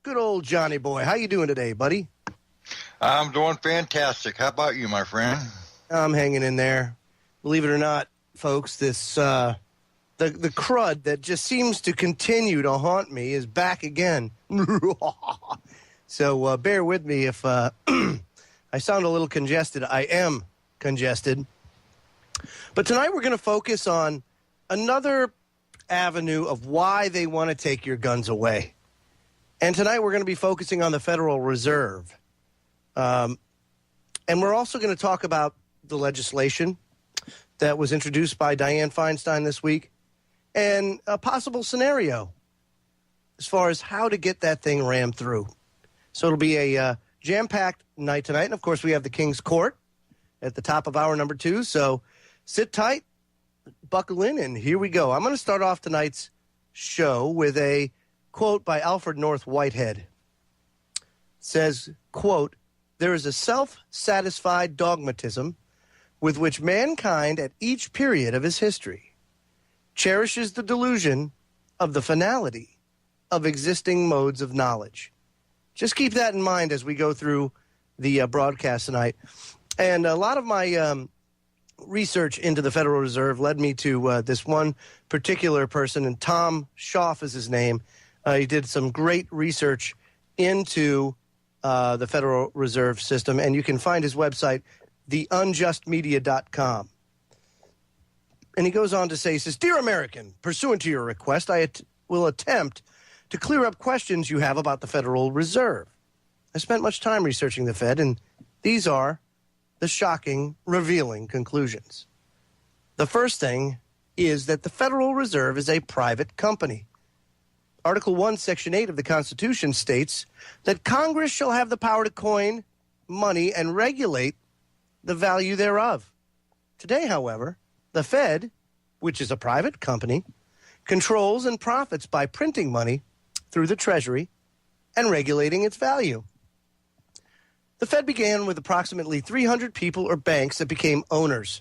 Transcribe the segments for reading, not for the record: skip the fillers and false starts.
good old Johnny boy. How you doing today, buddy? I'm doing fantastic. How about you, my friend? I'm hanging in there. Believe it or not, folks, this the crud that just seems to continue to haunt me is back again. So bear with me if I sound a little congested. I am congested. But tonight we're going to focus on another avenue of why they want to take your guns away. And tonight we're going to be focusing on the Federal Reserve. And we're also going to talk about the legislation that was introduced by Dianne Feinstein this week and a possible scenario as far as how to get that thing rammed through. So it'll be a jam-packed night tonight. And, of course, we have the King's Court at the top of hour number 2. So sit tight, buckle in, and here we go. I'm going to start off tonight's show with a quote by Alfred North Whitehead. It says, quote, "There is a self-satisfied dogmatism with which mankind at each period of his history cherishes the delusion of the finality of existing modes of knowledge." Just keep that in mind as we go through the broadcast tonight. And a lot of my research into the Federal Reserve led me to this one particular person, and Tom Schaff is his name. He did some great research into the Federal Reserve System, and you can find his website, theunjustmedia.com. And he goes on to say, he says, "Dear American, pursuant to your request, I will attempt to clear up questions you have about the Federal Reserve. I spent much time researching the Fed, and these are the shocking, revealing conclusions. The first thing is that the Federal Reserve is a private company. Article 1, Section 8 of the Constitution states that Congress shall have the power to coin money and regulate the value thereof. Today, however, the Fed, which is a private company, controls and profits by printing money through the Treasury and regulating its value. The Fed began with approximately 300 people or banks that became owners,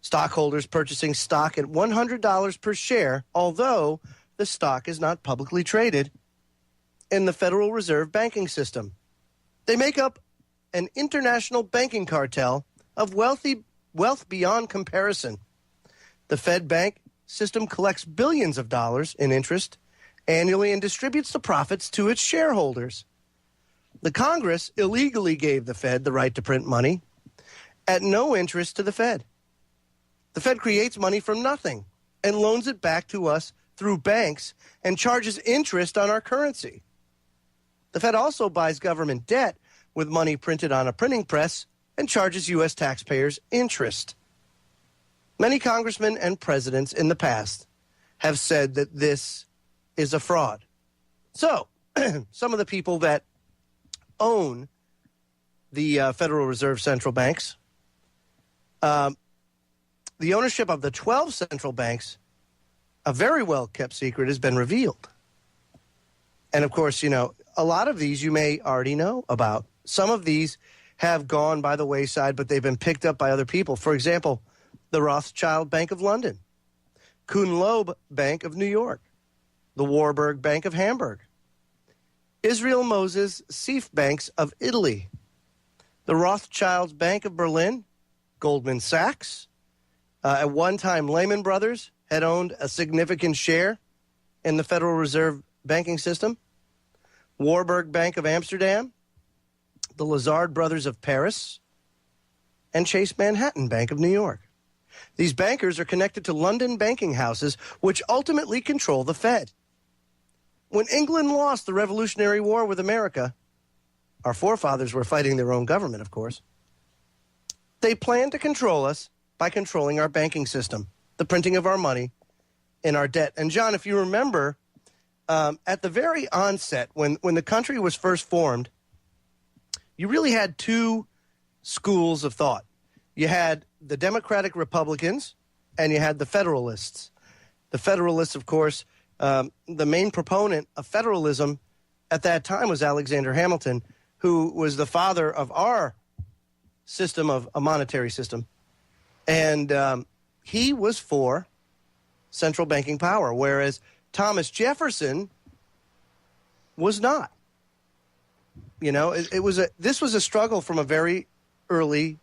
stockholders purchasing stock at $100 per share, although the stock is not publicly traded in the Federal Reserve banking system. They make up an international banking cartel of wealth beyond comparison. The Fed bank system collects billions of dollars in interest annually and distributes the profits to its shareholders. The Congress illegally gave the Fed the right to print money at no interest to the Fed. The Fed creates money from nothing and loans it back to us through banks and charges interest on our currency. The Fed also buys government debt with money printed on a printing press and charges U.S. taxpayers interest. Many congressmen and presidents in the past have said that this is a fraud. So, some of the people that own the Federal Reserve central banks, the ownership of the 12 central banks, a very well-kept secret, has been revealed. And, of course, you know, a lot of these you may already know about. Some of these have gone by the wayside, but they've been picked up by other people. For example, the Rothschild Bank of London, Kuhn Loeb Bank of New York, the Warburg Bank of Hamburg, Israel Moses Seif Banks of Italy, the Rothschilds Bank of Berlin, Goldman Sachs. At one time, Lehman Brothers had owned a significant share in the Federal Reserve banking system, Warburg Bank of Amsterdam, the Lazard Brothers of Paris, and Chase Manhattan Bank of New York. These bankers are connected to London banking houses, which ultimately control the Fed. When England lost the Revolutionary War with America, our forefathers were fighting their own government, of course, they planned to control us by controlling our banking system, the printing of our money, and our debt. And, John, if you remember, at the very onset, when the country was first formed, you really had two schools of thought. You had the Democratic Republicans, and you had the Federalists. The Federalists, of course, the main proponent of federalism at that time was Alexander Hamilton, who was the father of our system of a monetary system. And he was for central banking power, whereas Thomas Jefferson was not. You know, this was a struggle from a very early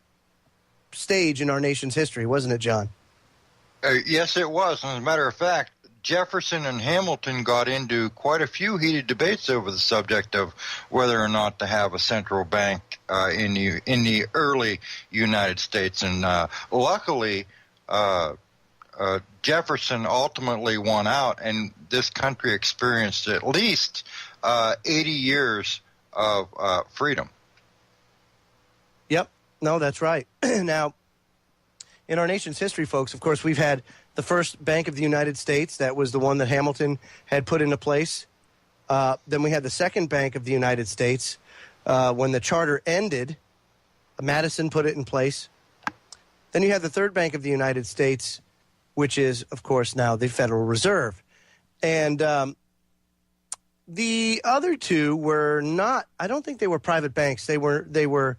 stage in our nation's history, wasn't it, John? Yes, it was. And as a matter of fact, Jefferson and Hamilton got into quite a few heated debates over the subject of whether or not to have a central bank in the early United States. And luckily, Jefferson ultimately won out, and this country experienced at least 80 years of freedom. Yep. No, that's right. Now, in our nation's history, folks, of course, we've had the first Bank of the United States. That was the one that Hamilton had put into place. Then we had the second Bank of the United States. When the charter ended, Madison put it in place. Then you had the third Bank of the United States, which is, of course, now the Federal Reserve. And the other two were not, I don't think they were private banks. They were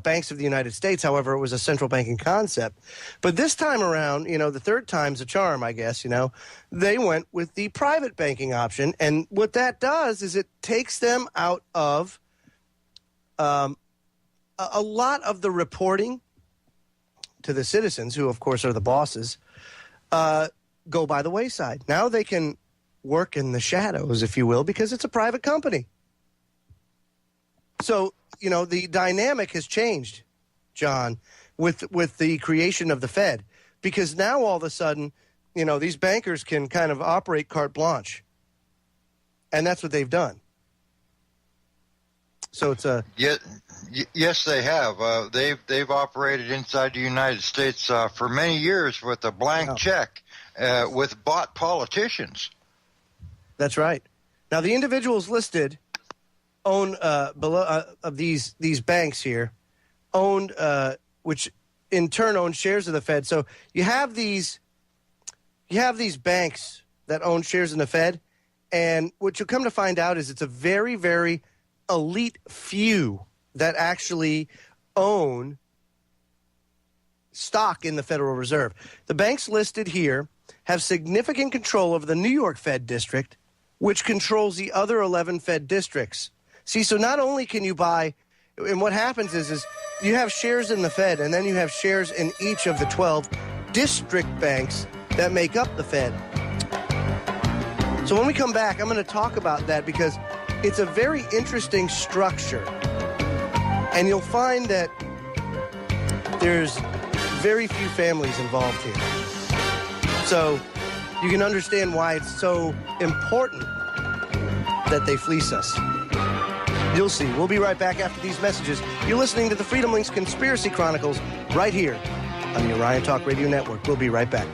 banks of the United States. However, it was a central banking concept. But this time around, the third time's a charm, I guess, they went with the private banking option. And what that does is it takes them out of a lot of the reporting to the citizens, who, of course, are the bosses, go by the wayside. Now they can work in the shadows, if you will, because it's a private company. So, the dynamic has changed, John, with the creation of the Fed, because now all of a sudden, these bankers can kind of operate carte blanche, and that's what they've done. So it's a yes, they have. They've operated inside the United States for many years with a blank check, with bought politicians. That's right. Now the individuals listed own below of these banks here, owned which in turn own shares of the Fed. So you have these banks that own shares in the Fed, and what you'll come to find out is it's a very, very elite few that actually own stock in the Federal Reserve. The banks listed here have significant control over the New York Fed district, which controls the other 11 Fed districts. See, so not only can you buy, and what happens is you have shares in the Fed, and then you have shares in each of the 12 district banks that make up the Fed. So when we come back, I'm going to talk about that because it's a very interesting structure. And you'll find that there's very few families involved here. So you can understand why it's so important that they fleece us. You'll see. We'll be right back after these messages. You're listening to the Freedom Links Conspiracy Chronicles right here on the Orion Talk Radio Network. We'll be right back.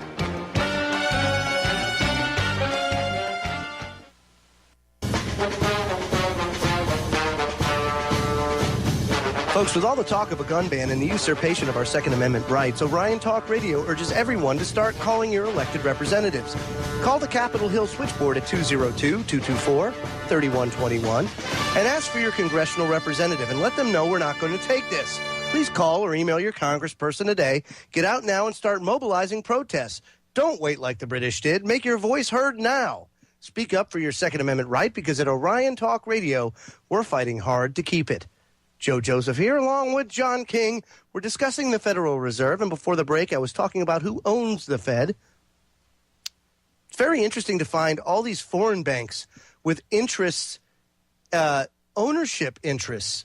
Folks, with all the talk of a gun ban and the usurpation of our Second Amendment rights, Orion Talk Radio urges everyone to start calling your elected representatives. Call the Capitol Hill switchboard at 202-224-3121 and ask for your congressional representative and let them know we're not going to take this. Please call or email your congressperson today. Get out now and start mobilizing protests. Don't wait like the British did. Make your voice heard now. Speak up for your Second Amendment right, because at Orion Talk Radio, we're fighting hard to keep it. Joe Joseph here, along with John King. We're discussing the Federal Reserve, and before the break, I was talking about who owns the Fed. It's very interesting to find all these foreign banks with interests, ownership interests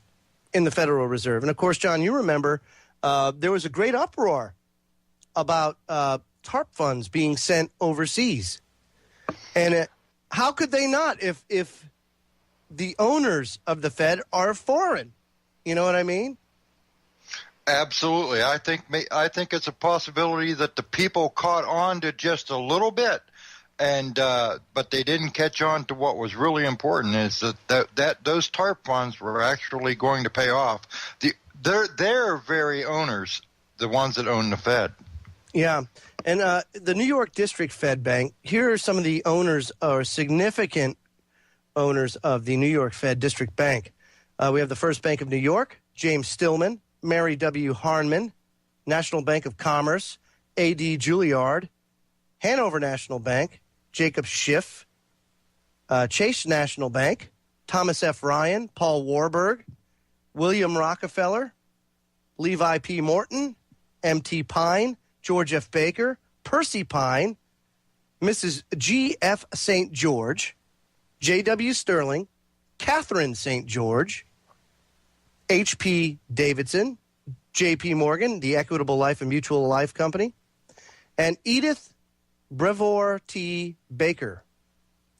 in the Federal Reserve. And, of course, John, you remember there was a great uproar about TARP funds being sent overseas. And how could they not if the owners of the Fed are foreign? You know what I mean? Absolutely. I think it's a possibility that the people caught on to just a little bit, and but they didn't catch on to what was really important, is that those TARP funds were actually going to pay off. Their very owners, the ones that own the Fed. Yeah. And the New York District Fed Bank, here are some of the owners, or significant owners of the New York Fed District Bank. We have the First Bank of New York, James Stillman, Mary W. Harnman, National Bank of Commerce, A.D. Juilliard, Hanover National Bank, Jacob Schiff, Chase National Bank, Thomas F. Ryan, Paul Warburg, William Rockefeller, Levi P. Morton, M.T. Pine, George F. Baker, Percy Pine, Mrs. G. F. St. George, J.W. Sterling, Catherine St. George, H.P. Davidson, J.P. Morgan, the Equitable Life and Mutual Life Company, and Edith Brevoort T. Baker.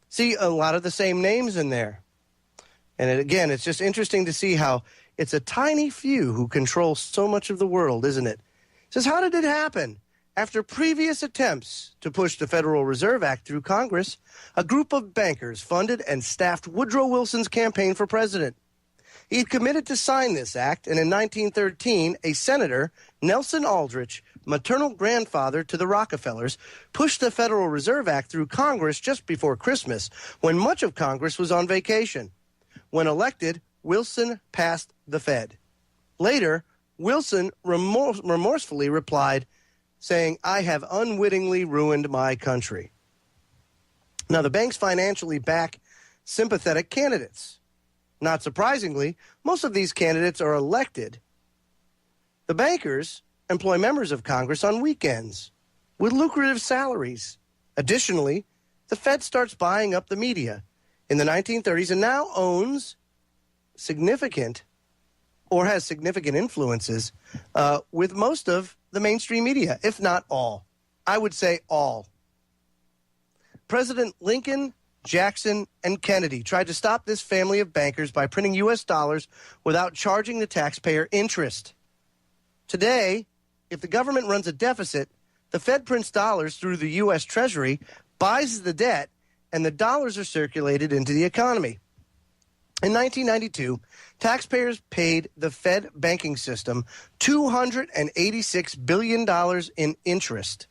See, a lot of the same names in there. And again, it's just interesting to see how it's a tiny few who control so much of the world, isn't it? It says, how did it happen? After previous attempts to push the Federal Reserve Act through Congress, a group of bankers funded and staffed Woodrow Wilson's campaign for president. He had committed to sign this act, and in 1913, a senator, Nelson Aldrich, maternal grandfather to the Rockefellers, pushed the Federal Reserve Act through Congress just before Christmas, when much of Congress was on vacation. When elected, Wilson passed the Fed. Later, Wilson remorsefully replied, saying, I have unwittingly ruined my country. Now, the banks financially back sympathetic candidates. Not surprisingly, most of these candidates are elected. The bankers employ members of Congress on weekends with lucrative salaries. Additionally, the Fed starts buying up the media in the 1930s and now owns significant or has significant influences with most of the mainstream media, if not all. I would say all. President Lincoln, Jackson, and Kennedy tried to stop this family of bankers by printing U.S. dollars without charging the taxpayer interest. Today, if the government runs a deficit, the Fed prints dollars through the U.S. Treasury, buys the debt, and the dollars are circulated into the economy. In 1992, taxpayers paid the Fed banking system $286 billion in interest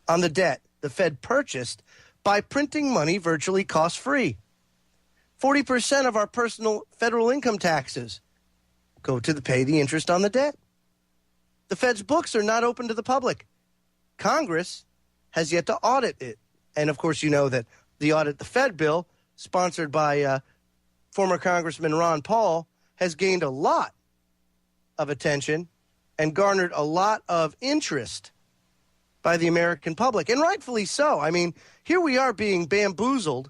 on the debt the Fed purchased by printing money virtually cost-free. 40% of our personal federal income taxes go to pay the interest on the debt. The Fed's books are not open to the public. Congress has yet to audit it. And, of course, you know that the Audit the Fed bill, sponsored by former Congressman Ron Paul, has gained a lot of attention and garnered a lot of interest by the American public, and rightfully so. I mean, here we are being bamboozled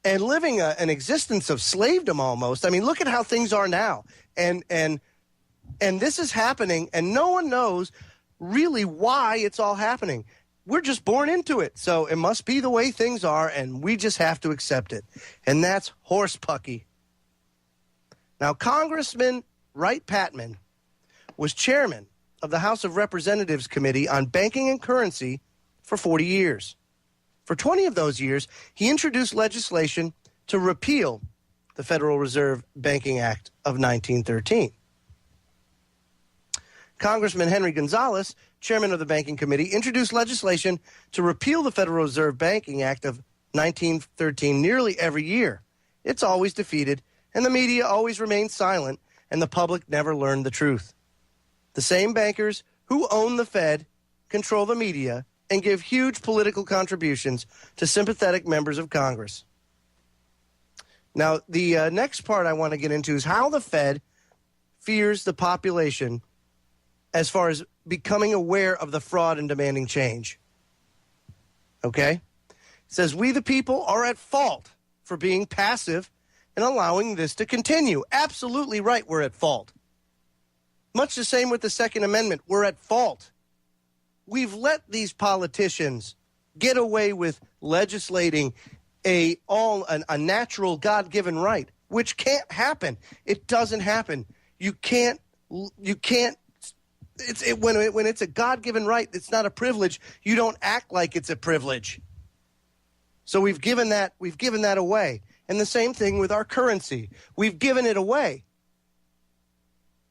and living an existence of slavedom almost. I mean, look at how things are now. And this is happening, and no one knows really why it's all happening. We're just born into it, so it must be the way things are, and we just have to accept it. And that's horsepucky. Now, Congressman Wright Patman was chairman of the House of Representatives Committee on Banking and Currency for 40 years. For 20 of those years, he introduced legislation to repeal the Federal Reserve Banking Act of 1913. Congressman Henry Gonzalez, chairman of the Banking Committee, introduced legislation to repeal the Federal Reserve Banking Act of 1913 nearly every year. It's always defeated, and the media always remains silent, and the public never learned the truth. The same bankers who own the Fed control the media and give huge political contributions to sympathetic members of Congress. Now, the next part I want to get into is how the Fed fears the population as far as becoming aware of the fraud and demanding change. Okay? It says, we the people are at fault for being passive and allowing this to continue. Absolutely right, we're at fault. Much the same with the Second Amendment. We're at fault. We've let these politicians get away with legislating a natural God-given right, which can't happen. It doesn't happen. You can't. When it's a God-given right, it's not a privilege. You don't act like it's a privilege. So we've given that away. And the same thing with our currency. We've given it away.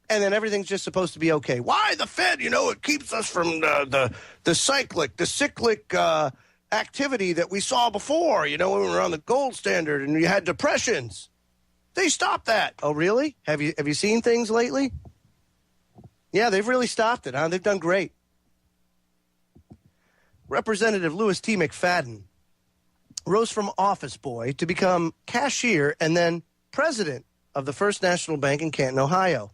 And then everything's just supposed to be okay. Why the Fed? It keeps us from the cyclic activity that we saw before. When we were on the gold standard and you had depressions. They stopped that. Oh, really? Have you seen things lately? Yeah, they've really stopped it, huh? They've done great. Representative Louis T. McFadden rose from office boy to become cashier and then president of the First National Bank in Canton, Ohio.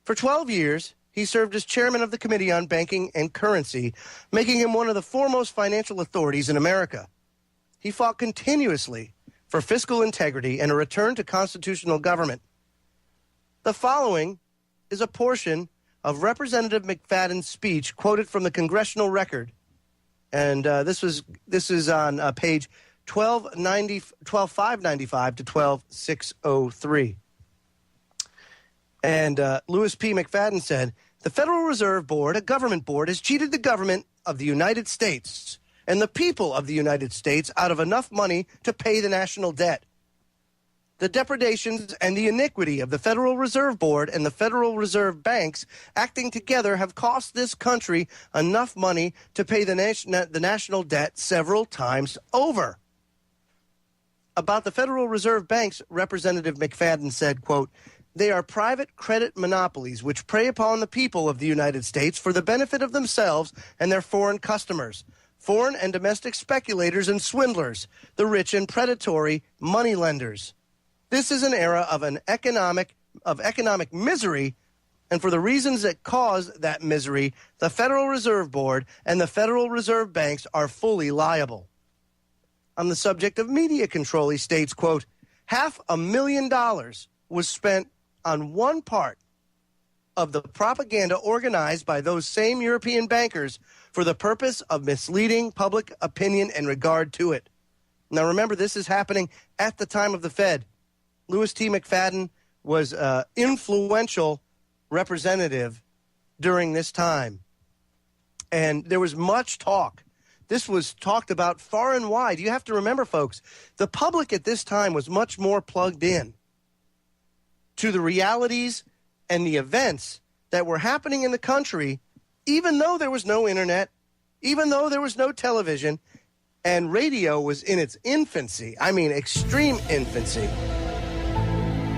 For 12 years, he served as chairman of the Committee on Banking and Currency, making him one of the foremost financial authorities in America. He fought continuously for fiscal integrity and a return to constitutional government. The following is a portion of Representative McFadden's speech quoted from the Congressional Record, and this is on page 12595 to 12603. And Louis P. McFadden said, "The Federal Reserve Board, a government board, has cheated the government of the United States and the people of the United States out of enough money to pay the national debt. The depredations and the iniquity of the Federal Reserve Board and the Federal Reserve banks acting together have cost this country enough money to pay the national debt several times over." About the Federal Reserve banks, Representative McFadden said, quote, "They are private credit monopolies which prey upon the people of the United States for the benefit of themselves and their foreign customers, foreign and domestic speculators and swindlers, the rich and predatory moneylenders. This is an era of economic misery, and for the reasons that cause that misery, the Federal Reserve Board and the Federal Reserve banks are fully liable." On the subject of media control, he states, quote, $500,000 was spent on one part of the propaganda organized by those same European bankers for the purpose of misleading public opinion in regard to it. Now remember, this is happening at the time of the Fed. Louis T. McFadden was an influential representative during this time. And there was much talk. This was talked about far and wide. You have to remember, folks, the public at this time was much more plugged in to the realities and the events that were happening in the country, even though there was no internet, even though there was no television, and radio was in its infancy. I mean, extreme infancy.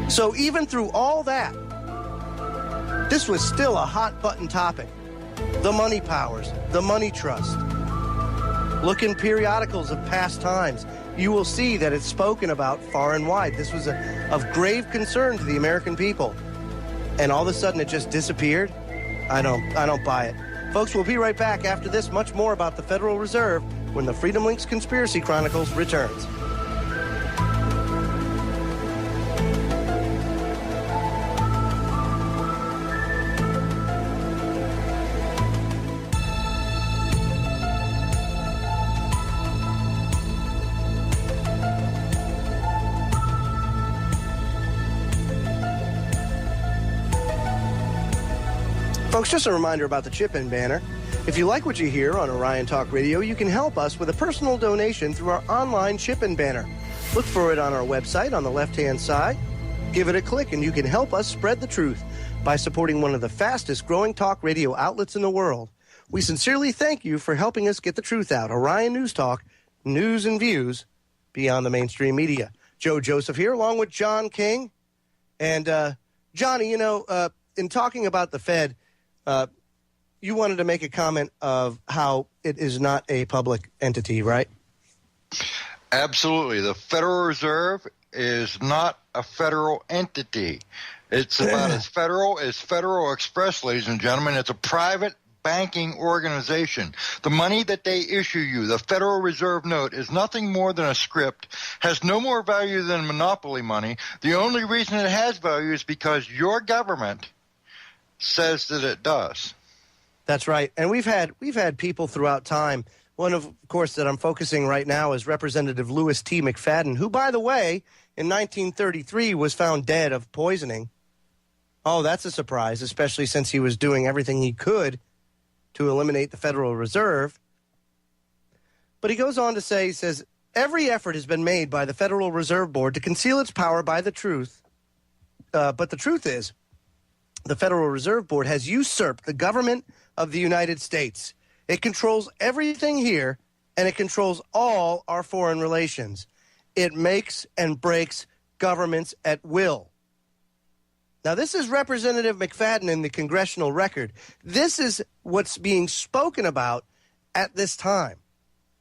So even through all that, this was still a hot-button topic. The money powers, the money trust. Look in periodicals of past times. You will see that it's spoken about far and wide. This was of grave concern to the American people. And all of a sudden it just disappeared? I don't buy it. Folks, we'll be right back after this. Much more about the Federal Reserve when the Freedom Links Conspiracy Chronicles returns. Folks, just a reminder about the chip-in banner. If you like what you hear on Orion Talk Radio, you can help us with a personal donation through our online chip-in banner. Look for it on our website on the left-hand side. Give it a click and you can help us spread the truth by supporting one of the fastest-growing talk radio outlets in the world. We sincerely thank you for helping us get the truth out. Orion News Talk, news and views beyond the mainstream media. Joe Joseph here, along with John King. And, Johnny, in talking about the Fed, you wanted to make a comment of how it is not a public entity, right? Absolutely. The Federal Reserve is not a federal entity. It's about as federal as Federal Express, ladies and gentlemen. It's a private banking organization. The money that they issue you, the Federal Reserve note, is nothing more than a script, has no more value than monopoly money. The only reason it has value is because your government says that it does. That's right. And we've had people throughout time. One of course that I'm focusing right now is Representative Louis T. McFadden, who, by the way, in 1933 was found dead of poisoning. Oh, that's a surprise, especially since he was doing everything he could to eliminate the Federal Reserve. But he goes on to say, he says, every effort has been made by the Federal Reserve Board to conceal its power by the truth. But the truth is, the Federal Reserve Board has usurped the government of the United States. It controls everything here, and it controls all our foreign relations. It makes and breaks governments at will. Now, this is Representative McFadden in the Congressional Record. This is what's being spoken about at this time.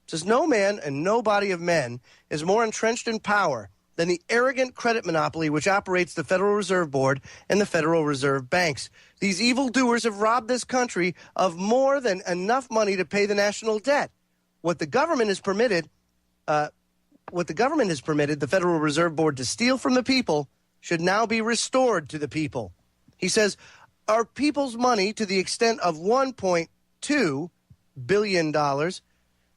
It says, no man and no body of men is more entrenched in power than the arrogant credit monopoly which operates the Federal Reserve Board and the Federal Reserve banks. These evildoers have robbed this country of more than enough money to pay the national debt. What the government has permitted, the Federal Reserve Board to steal from the people should now be restored to the people. He says, our people's money, to the extent of $1.2 billion,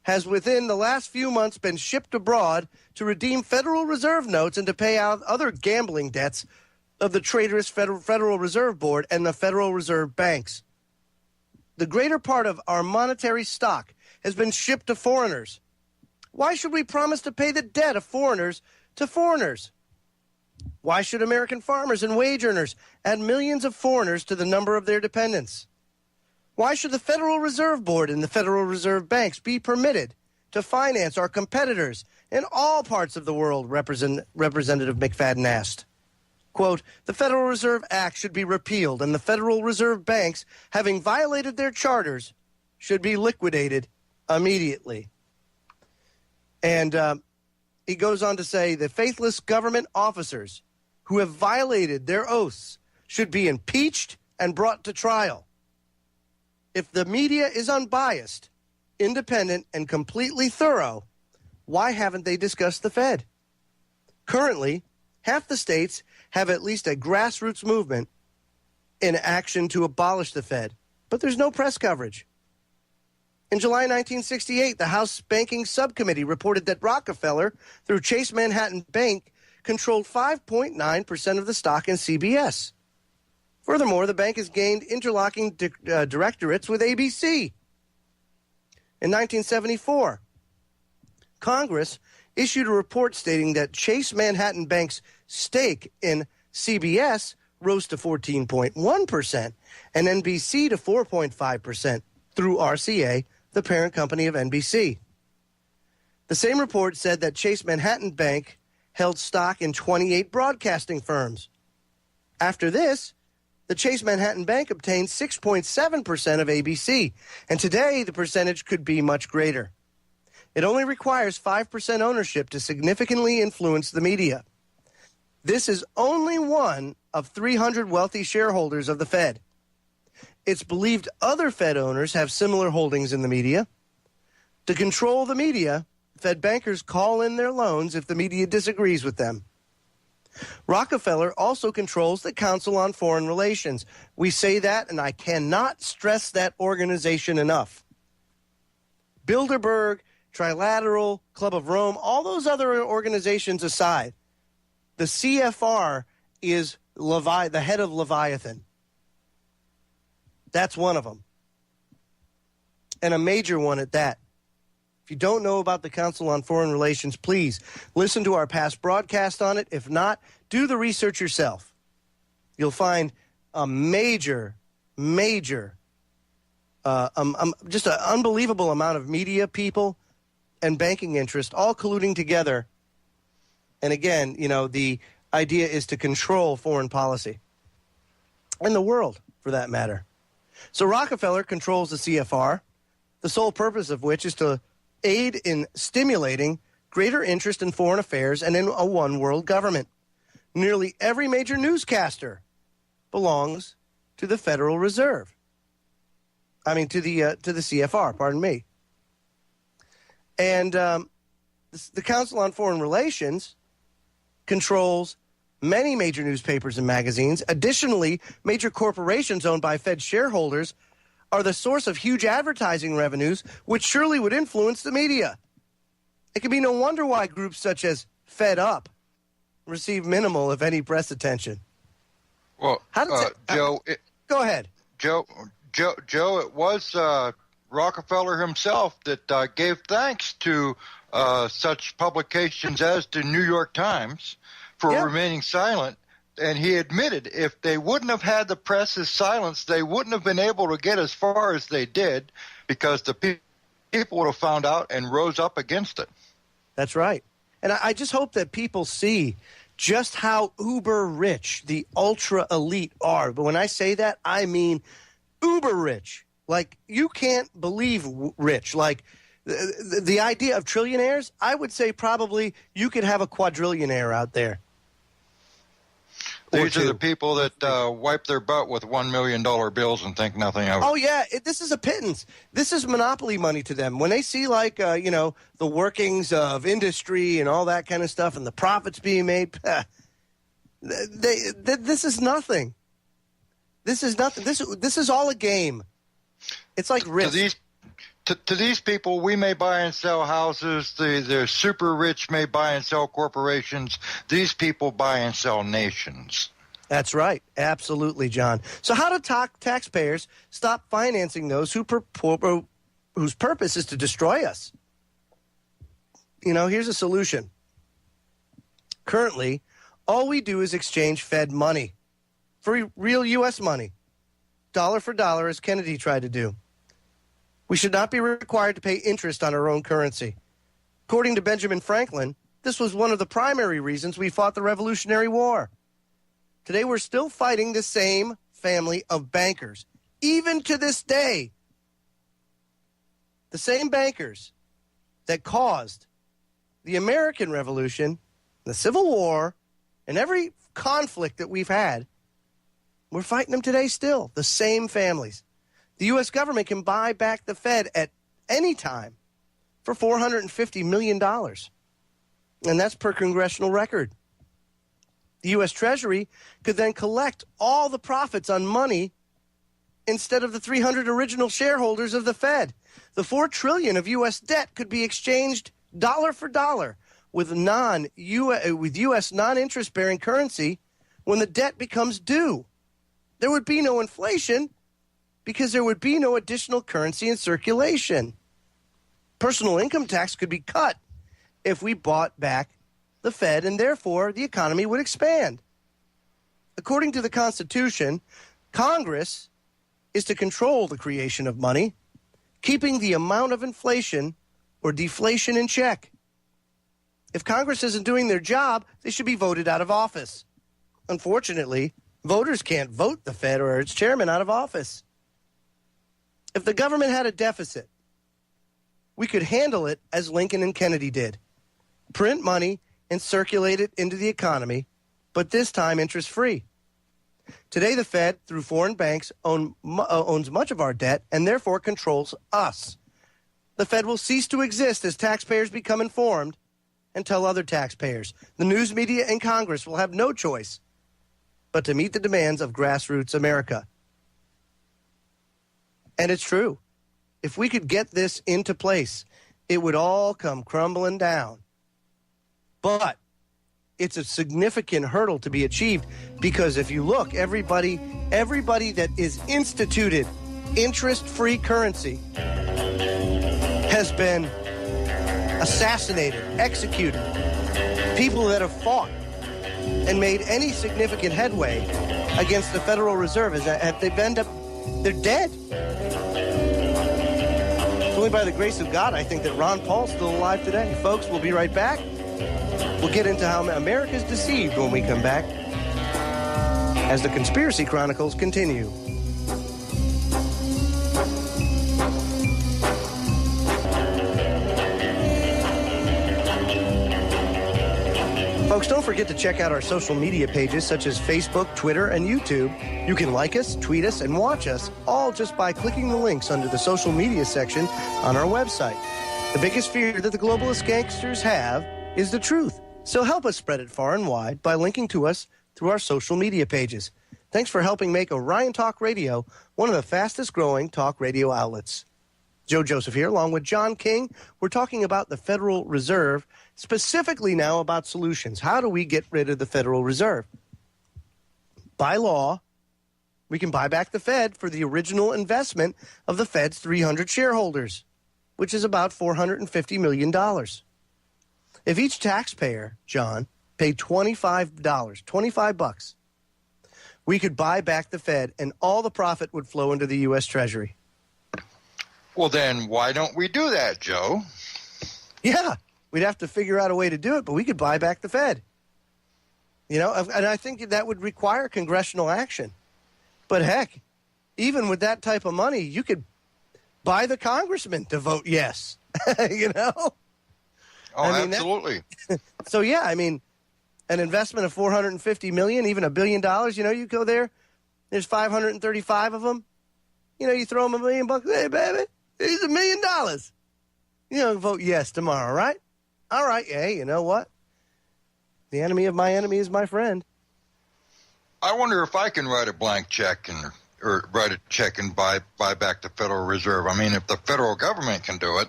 has within the last few months been shipped abroad to redeem Federal Reserve notes and to pay out other gambling debts of the traitorous Federal Reserve Board and the Federal Reserve banks. The greater part of our monetary stock has been shipped to foreigners. Why should we promise to pay the debt of foreigners to foreigners? Why should American farmers and wage earners add millions of foreigners to the number of their dependents? Why should the Federal Reserve Board and the Federal Reserve banks be permitted to finance our competitors in all parts of the world, Representative McFadden asked. Quote, the Federal Reserve Act should be repealed and the Federal Reserve banks, having violated their charters, should be liquidated immediately. And he goes on to say the faithless government officers who have violated their oaths should be impeached and brought to trial. If the media is unbiased, independent, and completely thorough, why haven't they discussed the Fed? Currently, half the states have at least a grassroots movement in action to abolish the Fed, but there's no press coverage. In July 1968, the House Banking Subcommittee reported that Rockefeller, through Chase Manhattan Bank, controlled 5.9% of the stock in CBS. Furthermore, the bank has gained interlocking directorates with ABC. In 1974, Congress issued a report stating that Chase Manhattan Bank's stake in CBS rose to 14.1% and NBC to 4.5% through RCA, the parent company of NBC. The same report said that Chase Manhattan Bank held stock in 28 broadcasting firms. After this, the Chase Manhattan Bank obtained 6.7% of ABC, and today the percentage could be much greater. It only requires 5% ownership to significantly influence the media. This is only one of 300 wealthy shareholders of the Fed. It's believed other Fed owners have similar holdings in the media. To control the media, Fed bankers call in their loans if the media disagrees with them. Rockefeller also controls the Council on Foreign Relations. We say that, and I cannot stress that organization enough. Bilderberg, Trilateral, Club of Rome, all those other organizations aside, the CFR is the head of Leviathan. That's one of them. And a major one at that. If you don't know about the Council on Foreign Relations, please listen to our past broadcast on it. If not, do the research yourself. You'll find a major, just an unbelievable amount of media people and banking interest all colluding together. And again, the idea is to control foreign policy and the world, for that matter. So Rockefeller controls the CFR, the sole purpose of which is to aid in stimulating greater interest in foreign affairs and in a one-world government. Nearly every major newscaster belongs to the Federal Reserve. To the CFR, pardon me. And the Council on Foreign Relations controls many major newspapers and magazines. Additionally, major corporations owned by Fed shareholders are the source of huge advertising revenues, which surely would influence the media. It can be no wonder why groups such as Fed Up receive minimal, if any, press attention. Well, Joe... go ahead. Joe, it was Rockefeller himself that gave thanks to such publications as the New York Times for remaining silent. And he admitted if they wouldn't have had the press's silence, they wouldn't have been able to get as far as they did because the people would have found out and rose up against it. That's right. And I just hope that people see just how uber rich the ultra elite are. But when I say that, I mean uber rich. Like, you can't believe rich. Like, the idea of trillionaires, I would say probably you could have a quadrillionaire out there. These are the people that wipe their butt with $1 million bills and think nothing of it. Oh, yeah. This is a pittance. This is monopoly money to them. When they see, like, the workings of industry and all that kind of stuff and the profits being made, this is nothing. This is nothing. This is all a game. It's like risk. To these people, we may buy and sell houses. The super rich may buy and sell corporations. These people buy and sell nations. That's right. Absolutely, John. So how do taxpayers stop financing those whose purpose is to destroy us? Here's a solution. Currently, all we do is exchange Fed money for real U.S. money, dollar for dollar, as Kennedy tried to do. We should not be required to pay interest on our own currency. According to Benjamin Franklin, this was one of the primary reasons we fought the Revolutionary War. Today, we're still fighting the same family of bankers, even to this day. The same bankers that caused the American Revolution, the Civil War, and every conflict that we've had, we're fighting them today still, the same families. The U.S. government can buy back the Fed at any time for $450 million. And that's per congressional record. The U.S. Treasury could then collect all the profits on money instead of the 300 original shareholders of the Fed. The $4 trillion of U.S. debt could be exchanged dollar for dollar with U.S. non-interest-bearing currency when the debt becomes due. There would be no inflation, because there would be no additional currency in circulation. Personal income tax could be cut if we bought back the Fed, and therefore the economy would expand. According to the Constitution, Congress is to control the creation of money, keeping the amount of inflation or deflation in check. If Congress isn't doing their job, they should be voted out of office. Unfortunately, voters can't vote the Fed or its chairman out of office. If the government had a deficit, we could handle it as Lincoln and Kennedy did. Print money and circulate it into the economy, but this time interest-free. Today, the Fed, through foreign banks, owns much of our debt and therefore controls us. The Fed will cease to exist as taxpayers become informed and tell other taxpayers. The news media and Congress will have no choice but to meet the demands of grassroots America. And it's true. If we could get this into place, it would all come crumbling down. But it's a significant hurdle to be achieved because if you look, everybody that is instituted interest-free currency has been assassinated, executed. People that have fought and made any significant headway against the Federal Reserve, they're dead. It's only by the grace of God, I think, that Ron Paul's still alive today. Folks, we'll be right back. We'll get into how America's deceived when we come back as the Conspiracy Chronicles continue. Folks, don't forget to check out our social media pages such as Facebook, Twitter, and YouTube. You can like us, tweet us, and watch us all just by clicking the links under the social media section on our website. The biggest fear that the globalist gangsters have is the truth. So help us spread it far and wide by linking to us through our social media pages. Thanks for helping make Orion Talk Radio one of the fastest growing talk radio outlets. Joe Joseph here, along with John King. We're talking about the Federal Reserve, specifically now about solutions. How do we get rid of the Federal Reserve? By law, we can buy back the Fed for the original investment of the Fed's 300 shareholders, which is about $450 million. If each taxpayer, John, paid $25, we could buy back the Fed and all the profit would flow into the U.S. Treasury. Well, then why don't we do that, Joe? Yeah, we'd have to figure out a way to do it, but we could buy back the Fed. You know, and I think that would require congressional action. But heck, even with that type of money, you could by the congressman to vote yes. You know? Oh, I mean, absolutely. So, yeah, I mean, an investment of $450 million, even $1 billion, you know, you go there, there's 535 of them. You know, you throw them $1 million, hey, baby, here's $1 million. You know, vote yes tomorrow, right? All right, hey, you know what? The enemy of my enemy is my friend. I wonder if I can write a blank check or write a check and buy back the Federal Reserve. I mean, if the federal government can do it.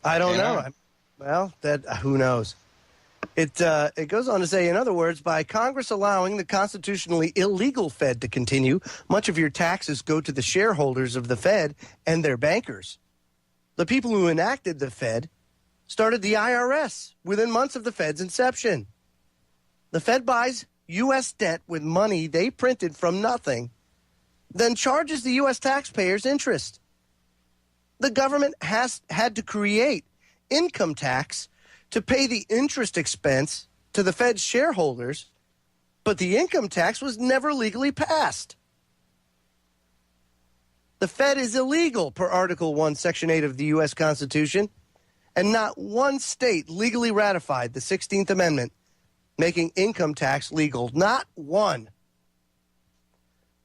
I don't know. Well, who knows? It goes on to say, in other words, by Congress allowing the constitutionally illegal Fed to continue, much of your taxes go to the shareholders of the Fed and their bankers. The people who enacted the Fed started the IRS within months of the Fed's inception. The Fed buys U.S. debt with money they printed from nothing, then charges the U.S. taxpayers interest. The government had to create income tax to pay the interest expense to the Fed's shareholders, but the income tax was never legally passed. The Fed is illegal per Article 1, Section 8 of the U.S. Constitution, and not one state legally ratified the 16th Amendment, making income tax legal. Not one.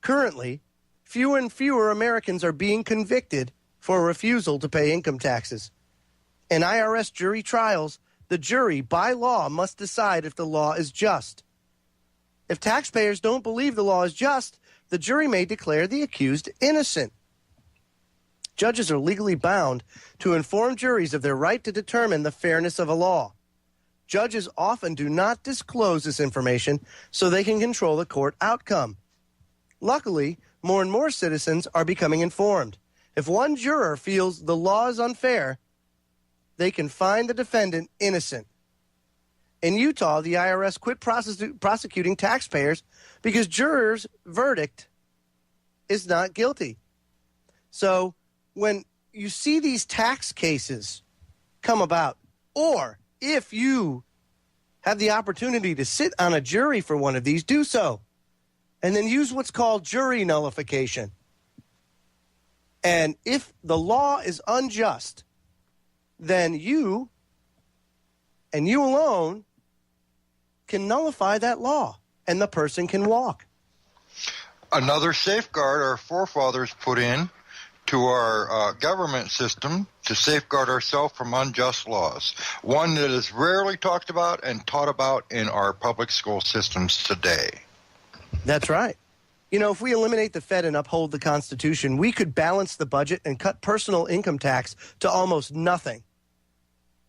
Currently, fewer and fewer Americans are being convicted for refusal to pay income taxes. In IRS jury trials, the jury, by law, must decide if the law is just. If taxpayers don't believe the law is just, the jury may declare the accused innocent. Judges are legally bound to inform juries of their right to determine the fairness of a law. Judges often do not disclose this information so they can control the court outcome. Luckily, more and more citizens are becoming informed. If one juror feels the law is unfair, they can find the defendant innocent. In Utah, the IRS quit prosecuting taxpayers because jurors' verdict is not guilty. So when you see these tax cases come about, or if you have the opportunity to sit on a jury for one of these, do so. And then use what's called jury nullification. And if the law is unjust, then you, and you alone, can nullify that law, and the person can walk. Another safeguard our forefathers put in to our government system to safeguard ourselves from unjust laws, one that is rarely talked about and taught about in our public school systems today. That's right. You know, if we eliminate the Fed and uphold the Constitution, we could balance the budget and cut personal income tax to almost nothing.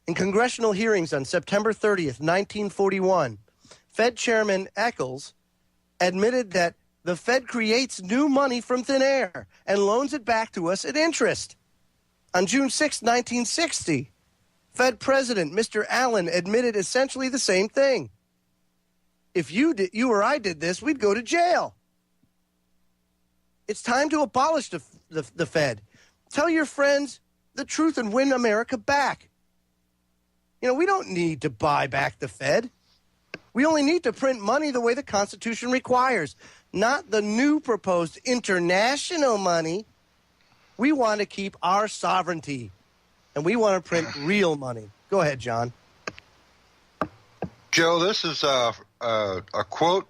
In congressional hearings on September 30th, 1941, Fed Chairman Eccles admitted that the Fed creates new money from thin air and loans it back to us at interest. On June 6, 1960, Fed President Mr. Allen admitted essentially the same thing. If you or I did this, we'd go to jail. It's time to abolish the Fed. Tell your friends the truth and win America back. You know, we don't need to buy back the Fed. We only need to print money the way the Constitution requires, not the new proposed international money. We want to keep our sovereignty, and we want to print real money. Go ahead, John. Joe, this is a quote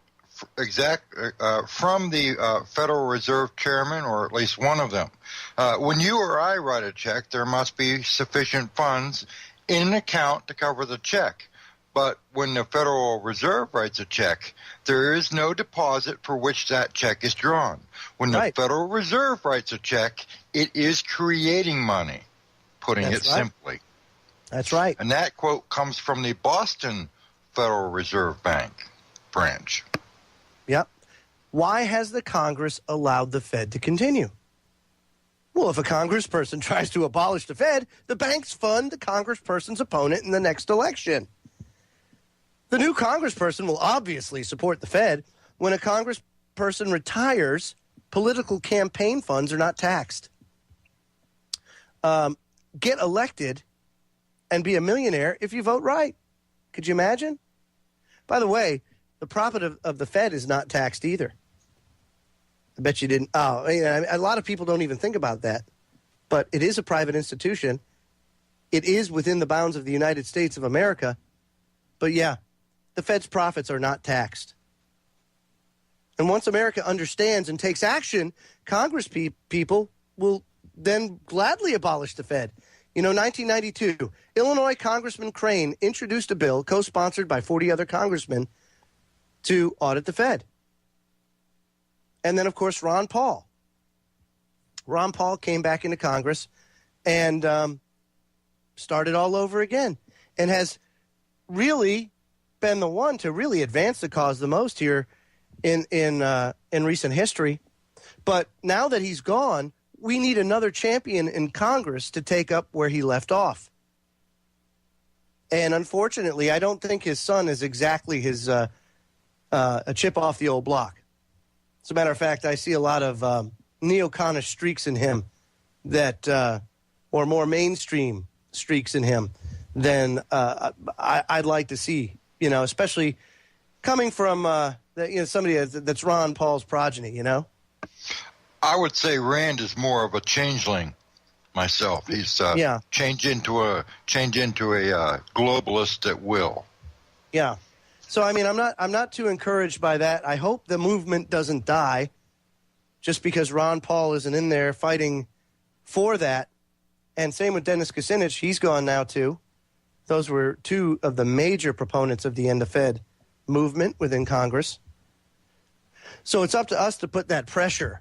from the Federal Reserve Chairman, or at least one of them. When you or I write a check, there must be sufficient funds in an account to cover the check. But when the Federal Reserve writes a check, there is no deposit for which that check is drawn. When the Federal Reserve writes a check, it is creating money, putting it simply. That's right. And that quote comes from the Boston Federal Reserve Bank branch. Yep. Why has the Congress allowed the Fed to continue? Well, if a congressperson tries to abolish the Fed, the banks fund the congressperson's opponent in the next election. The new congressperson will obviously support the Fed. When a congressperson retires, political campaign funds are not taxed. Get elected and be a millionaire if you vote right. Could you imagine? By the way, the profit of the Fed is not taxed either. I bet you didn't. Oh, a lot of people don't even think about that. but it is a private institution. It is within the bounds of the United States of America. But yeah, the Fed's profits are not taxed. And once America understands and takes action, Congress people will then gladly abolish the Fed. 1992, Illinois Congressman Crane introduced a bill co-sponsored by 40 other congressmen to audit the Fed. And then, of course, Ron Paul. Ron Paul came back into Congress and started all over again and has really been the one to really advance the cause the most here in recent history. But now that he's gone, we need another champion in Congress to take up where he left off. And unfortunately, I don't think his son is exactly a chip off the old block. As a matter of fact, I see a lot of neoconish streaks in him or more mainstream streaks in him than I'd like to see, especially coming from somebody that's Ron Paul's progeny, I would say Rand is more of a changeling myself. He's changed into a globalist at will. Yeah. So I'm not too encouraged by that. I hope the movement doesn't die just because Ron Paul isn't in there fighting for that. And same with Dennis Kucinich. He's gone now too. Those were two of the major proponents of the End of Fed movement within Congress. So it's up to us to put that pressure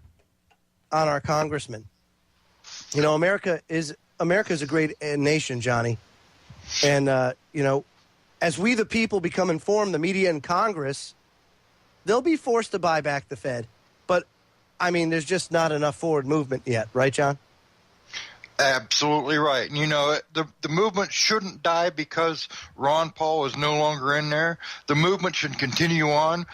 on our congressmen. America is a great nation, Johnny. And, as we the people become informed, the media and Congress, they'll be forced to buy back the Fed. But, there's just not enough forward movement yet. Right, John? Absolutely right. And, the movement shouldn't die because Ron Paul is no longer in there. The movement should continue on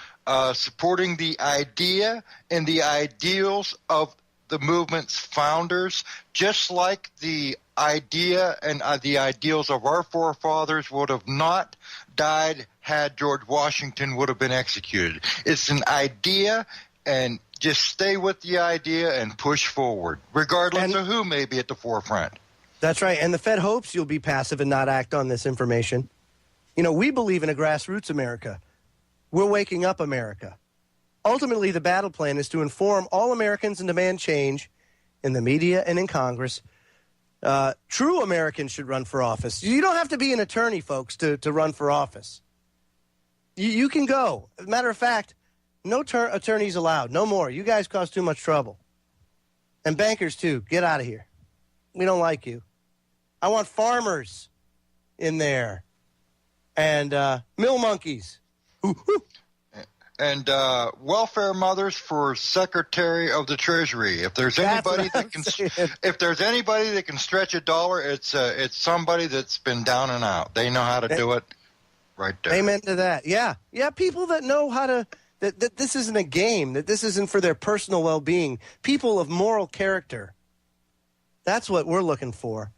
supporting the idea and the ideals of the movement's founders, just like the idea and the ideals of our forefathers would have not died had George Washington would have been executed. It's an idea, and just stay with the idea and push forward, regardless of who may be at the forefront. That's right. And the Fed hopes you'll be passive and not act on this information. We believe in a grassroots America. We're waking up America. Ultimately, the battle plan is to inform all Americans and demand change in the media and in Congress. True Americans should run for office. You don't have to be an attorney, folks, to run for office. You can go. As a matter of fact, no attorneys allowed. No more. You guys cause too much trouble. And bankers, too. Get out of here. We don't like you. I want farmers in there. And mill monkeys. And welfare mothers for Secretary of the Treasury. If there's anybody that can stretch a dollar, it's somebody that's been down and out. They know how to do it right there. Amen to that. Yeah. People that know how to that this isn't a game, that this isn't for their personal well-being. People of moral character. That's what we're looking for.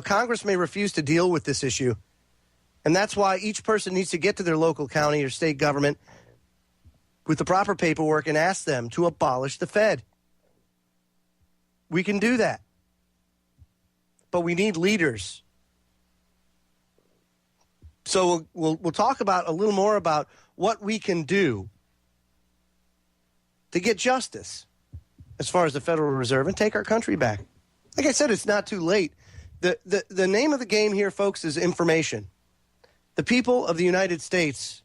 Congress may refuse to deal with this issue, and that's why each person needs to get to their local county or state government with the proper paperwork and ask them to abolish the Fed. We can do that. But we need leaders. So we'll talk about a little more about what we can do to get justice as far as the Federal Reserve and take our country back. Like I said, it's not too late. The name of the game here, folks, is information. The people of the United States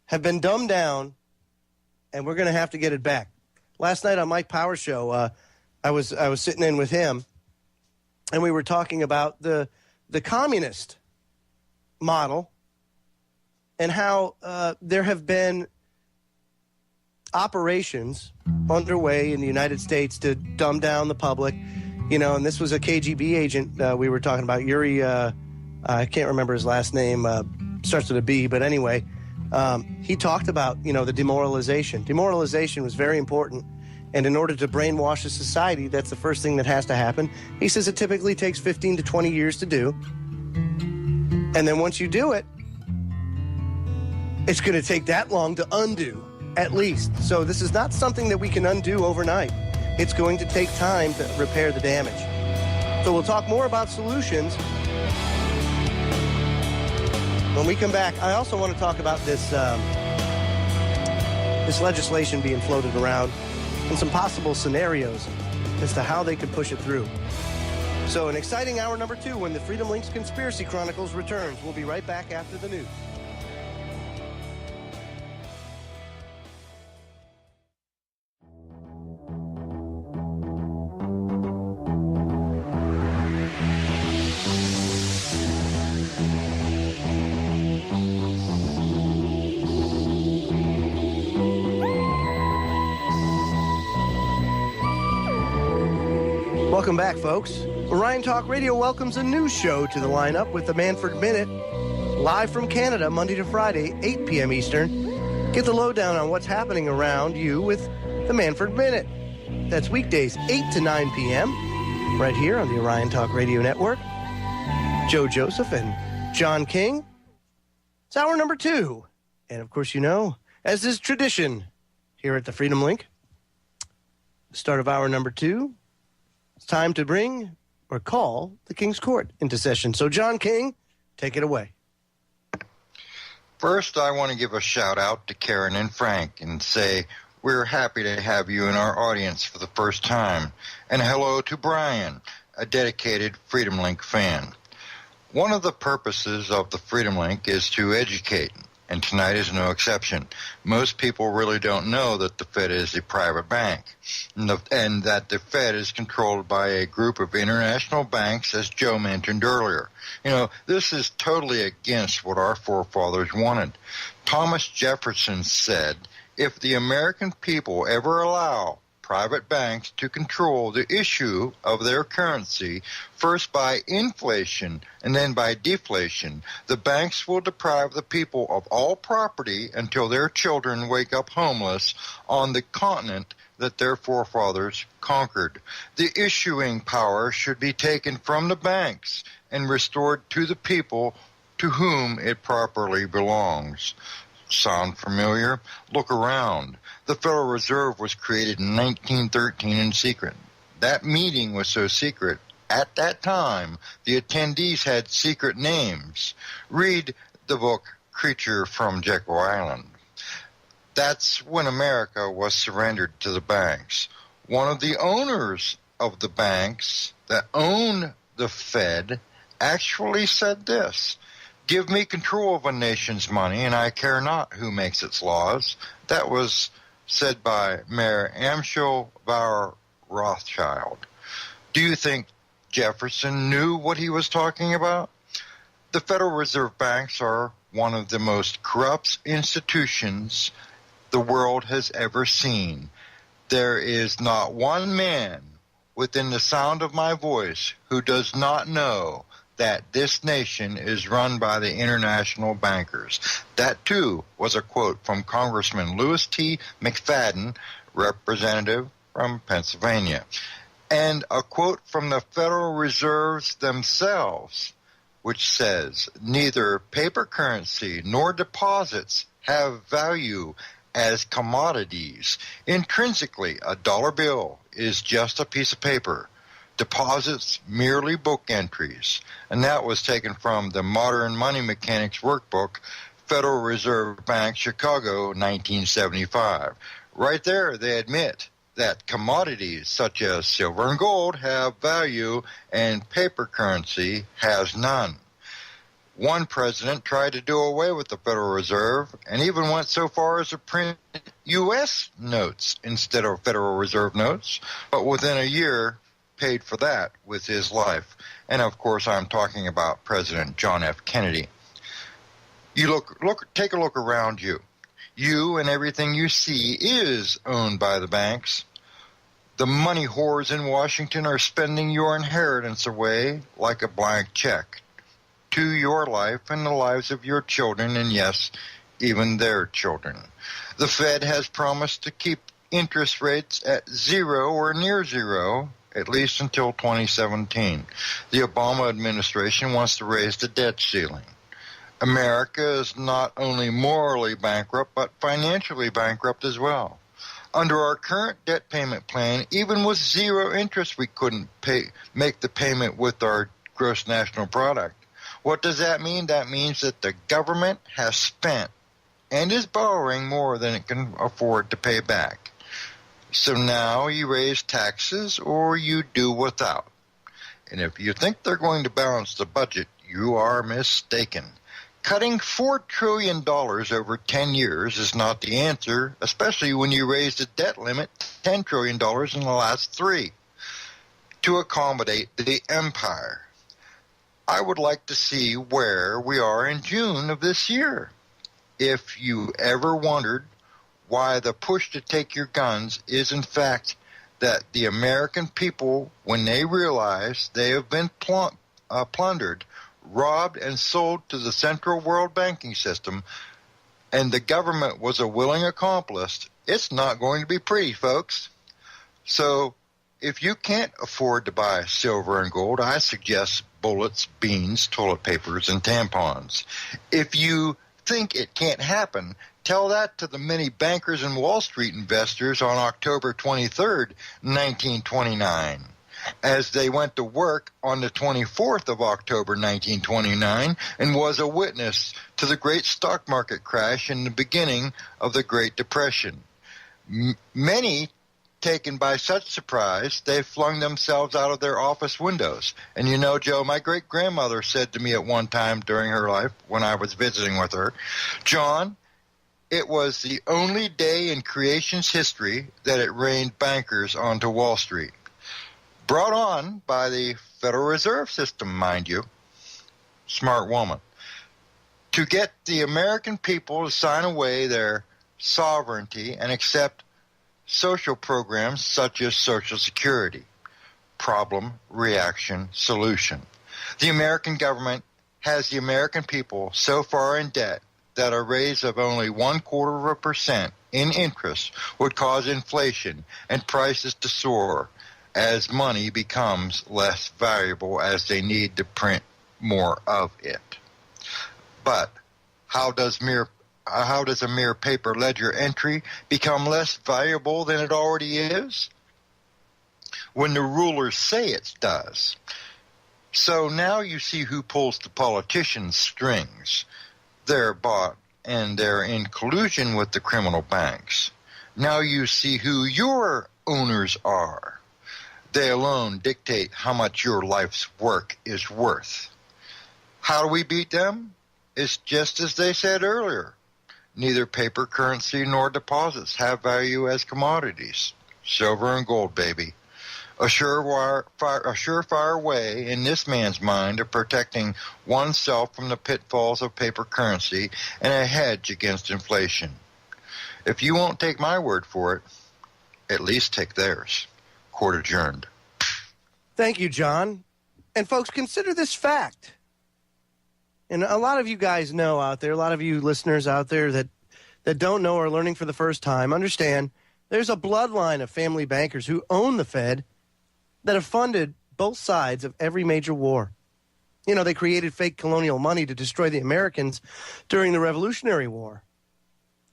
have been dumbed down, and we're going to have to get it back. Last night on Mike Power's show, I was sitting in with him, and we were talking about the communist model and how there have been operations underway in the United States to dumb down the public, and this was a KGB agent we were talking about, Yuri, I can't remember his last name, starts with a B, but anyway, he talked about, the demoralization. Demoralization was very important, and in order to brainwash a society, that's the first thing that has to happen. He says it typically takes 15 to 20 years to do, and then once you do it, it's going to take that long to undo, at least. So this is not something that we can undo overnight. it's going to take time to repair the damage. So we'll talk more about solutions when we come back. I also want to talk about this this legislation being floated around and some possible scenarios as to how they could push it through. So an exciting hour number 2 when the Freedom Links Conspiracy Chronicles returns. We'll be right back after the news. Welcome back, folks. Orion Talk Radio welcomes a new show to the lineup with the Manford Minute, live from Canada, Monday to Friday, 8 p.m. Eastern. Get the lowdown on what's happening around you with the Manford Minute. That's weekdays, 8 to 9 p.m., right here on the Orion Talk Radio Network. Joe Joseph and John King. It's hour number 2. And, of course, you know, as is tradition here at the Freedom Link, the start of hour number 2, it's time to bring or call the King's Court into session. So, John King, take it away. First, I want to give a shout-out to Karen and Frank and say we're happy to have you in our audience for the first time. And hello to Brian, a dedicated Freedom Link fan. One of the purposes of the Freedom Link is to educate, and tonight is no exception. Most people really don't know that the Fed is a private bank, and that the Fed is controlled by a group of international banks, as Joe mentioned earlier. You know, this is totally against what our forefathers wanted. Thomas Jefferson said, if the American people ever allow private banks to control the issue of their currency, first by inflation and then by deflation, the banks will deprive the people of all property until their children wake up homeless on the continent that their forefathers conquered. The issuing power should be taken from the banks and restored to the people to whom it properly belongs. Sound familiar? Look around. The Federal Reserve was created in 1913 in secret. That meeting was so secret, at that time, the attendees had secret names. Read the book Creature from Jekyll Island. That's when America was surrendered to the banks. One of the owners of the banks that own the Fed actually said this: give me control of a nation's money, and I care not who makes its laws. That was said by Mayor Amschel Bauer Rothschild. Do you think Jefferson knew what he was talking about? The Federal Reserve banks are one of the most corrupt institutions the world has ever seen. There is not one man within the sound of my voice who does not know that this nation is run by the international bankers. That, too, was a quote from Congressman Louis T. McFadden, representative from Pennsylvania, and a quote from the Federal Reserves themselves, which says, neither paper currency nor deposits have value as commodities. Intrinsically, a dollar bill is just a piece of paper. Deposits merely book entries. And that was taken from the Modern Money Mechanics Workbook, Federal Reserve Bank, Chicago, 1975. Right there, they admit that commodities such as silver and gold have value and paper currency has none. One president tried to do away with the Federal Reserve and even went so far as to print U.S. notes instead of Federal Reserve notes, but within a year paid for that with his life. And of course, I'm talking about President John F. Kennedy. You take a look around you. You and everything you see is owned by the banks. The money whores in Washington are spending your inheritance away like a blank check to your life and the lives of your children, and yes, even their children. The Fed has promised to keep interest rates at zero or near zero, at least until 2017. The Obama administration wants to raise the debt ceiling. America is not only morally bankrupt, but financially bankrupt as well. Under our current debt payment plan, even with zero interest, we couldn't make the payment with our gross national product. What does that mean? That means that the government has spent and is borrowing more than it can afford to pay back. So now you raise taxes or you do without. And if you think they're going to balance the budget, you are mistaken. Cutting $4 trillion over 10 years is not the answer, especially when you raise the debt limit $10 trillion in the last 3 to accommodate the empire. I would like to see where we are in June of this year. If you ever wondered why the push to take your guns is in fact that the American people, when they realize they have been plundered, robbed, and sold to the central world banking system, and the government was a willing accomplice, it's not going to be pretty, folks. So if you can't afford to buy silver and gold, I suggest bullets, beans, toilet papers, and tampons. If you think it can't happen, tell that to the many bankers and Wall Street investors on October 23rd, 1929. As they went to work on the 24th of October 1929 and was a witness to the great stock market crash and the beginning of the Great Depression. Many taken by such surprise, they flung themselves out of their office windows. And you know, Joe, my great-grandmother said to me at one time during her life when I was visiting with her, John, it was the only day in creation's history that it rained bankers onto Wall Street. Brought on by the Federal Reserve System, mind you. Smart woman. To get the American people to sign away their sovereignty and accept social programs such as Social Security. Problem, reaction, solution. The American government has the American people so far in debt that a raise of only 0.25% in interest would cause inflation and prices to soar as money becomes less valuable as they need to print more of it. But how does a mere paper ledger entry become less valuable than it already is? When the rulers say it does. So now you see who pulls the politicians' strings. They're bought and they're in collusion with the criminal banks. Now you see who your owners are. They alone dictate how much your life's work is worth. How do we beat them? It's just as they said earlier. Neither paper currency nor deposits have value as commodities. Silver and gold, baby. A surefire way in this man's mind of protecting oneself from the pitfalls of paper currency and a hedge against inflation. If you won't take my word for it, at least take theirs. Court adjourned. Thank you, John. And folks, consider this fact. And a lot of you guys know out there, a lot of you listeners out there that don't know or are learning for the first time, understand there's a bloodline of family bankers who own the Fed that have funded both sides of every major war. You know, they created fake colonial money to destroy the Americans during the Revolutionary War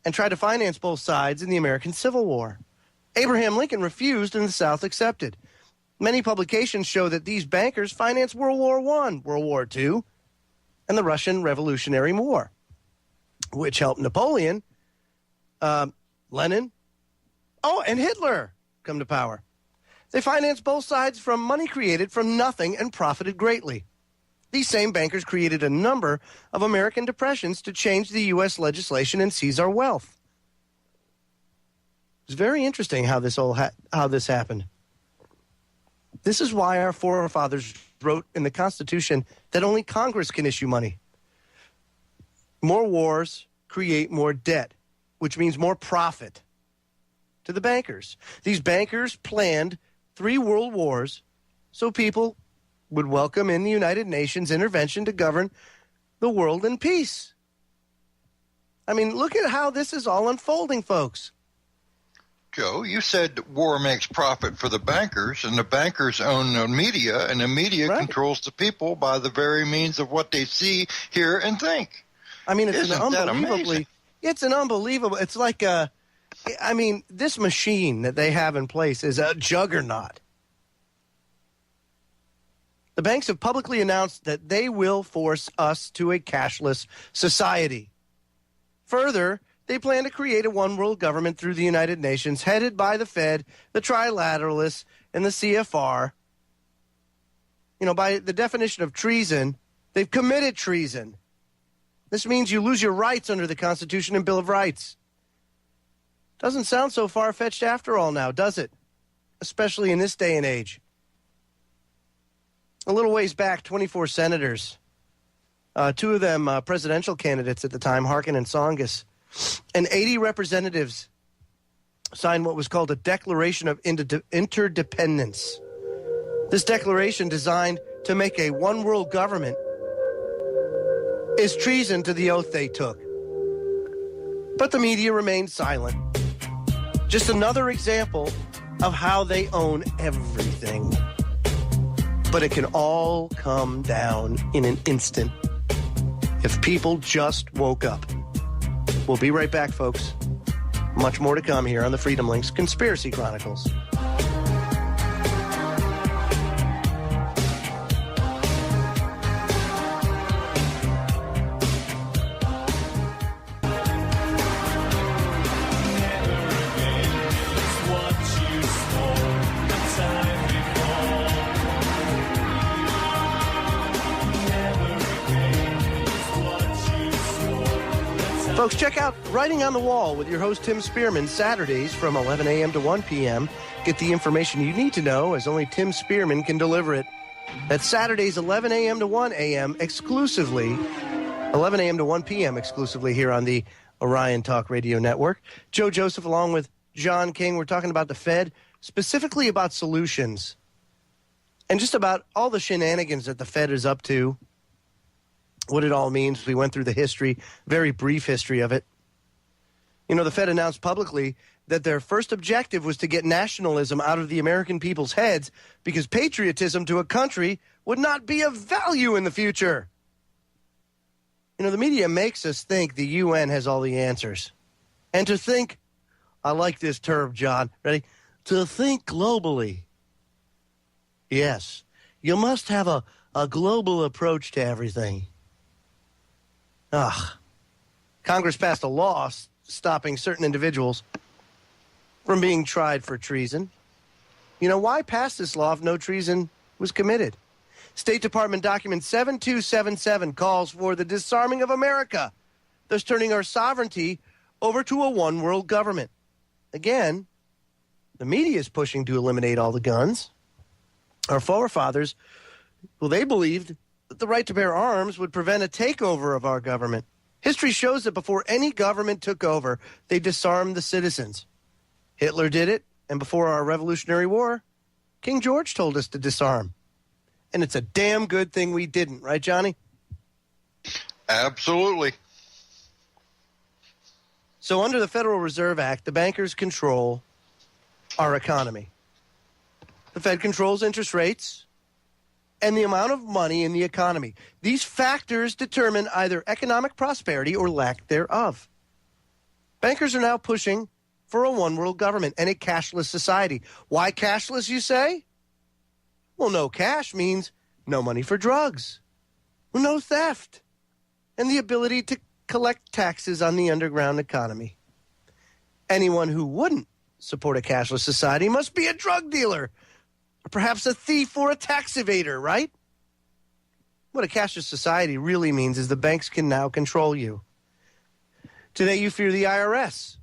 and tried to finance both sides in the American Civil War. Abraham Lincoln refused and the South accepted. Many publications show that these bankers financed World War I, World War II, and the Russian Revolutionary War, which helped Napoleon, Lenin, and Hitler come to power. They financed both sides from money created from nothing and profited greatly. These same bankers created a number of American depressions to change the U.S. legislation and seize our wealth. It's very interesting how this happened. This is why our forefathers wrote in the Constitution that only Congress can issue money. More wars create more debt, which means more profit to the bankers. These bankers planned 3 world wars so people would welcome in the United Nations intervention to govern the world in peace. I mean, look at how this is all unfolding, folks. Joe, you said war makes profit for the bankers, and the bankers own the media, and the media controls the people by the very means of what they see, hear, and think. I mean, it's Isn't that amazing? it's like I mean, this machine that they have in place is a juggernaut. The banks have publicly announced that they will force us to a cashless society. Further, they plan to create a one-world government through the United Nations, headed by the Fed, the Trilateralists, and the CFR. You know, by the definition of treason, they've committed treason. This means you lose your rights under the Constitution and Bill of Rights. Doesn't sound so far-fetched after all now, does it? Especially in this day and age. A little ways back, 24 senators, two of them presidential candidates at the time, Harkin and Tsongas, and 80 representatives signed what was called a Declaration of Interdependence. This declaration, designed to make a one-world government, is treason to the oath they took. But the media remained silent. Just another example of how they own everything. But it can all come down in an instant if people just woke up. We'll be right back, folks. Much more to come here on the Freedom Links Conspiracy Chronicles. Folks, check out Writing on the Wall with your host, Tim Spearman, Saturdays from 11 a.m. to 1 p.m. Get the information you need to know, as only Tim Spearman can deliver it. That's Saturdays, 11 a.m. to 1 a.m. exclusively, 11 a.m. to 1 p.m. exclusively here on the Orion Talk Radio Network. Joe Joseph along with John King. We're talking about the Fed, specifically about solutions, and just about all the shenanigans that the Fed is up to. What it all means. We went through the history, very brief history of it. You know, the Fed announced publicly that their first objective was to get nationalism out of the American people's heads because patriotism to a country would not be of value in the future. You know, the media makes us think the UN has all the answers. And to think, I like this term, John, ready? To think globally. Yes, you must have a global approach to everything. Congress passed a law stopping certain individuals from being tried for treason. You know, why pass this law if no treason was committed? State Department document 7277 calls for the disarming of America, thus turning our sovereignty over to a one-world government. Again, the media is pushing to eliminate all the guns. Our forefathers, well, they believed that the right to bear arms would prevent a takeover of our government. History shows that before any government took over, they disarmed the citizens. Hitler did it, and before our Revolutionary War, King George told us to disarm. And it's a damn good thing we didn't, right, Johnny? Absolutely. So under the Federal Reserve Act, the bankers control our economy. The Fed controls interest rates and the amount of money in the economy. These factors determine either economic prosperity or lack thereof. Bankers are now pushing for a one-world government and a cashless society. Why cashless, you say? Well, no cash means no money for drugs, no theft, and the ability to collect taxes on the underground economy. Anyone who wouldn't support a cashless society must be a drug dealer, or perhaps a thief or a tax evader, right? What a cashless society really means is the banks can now control you. Today you fear the IRS.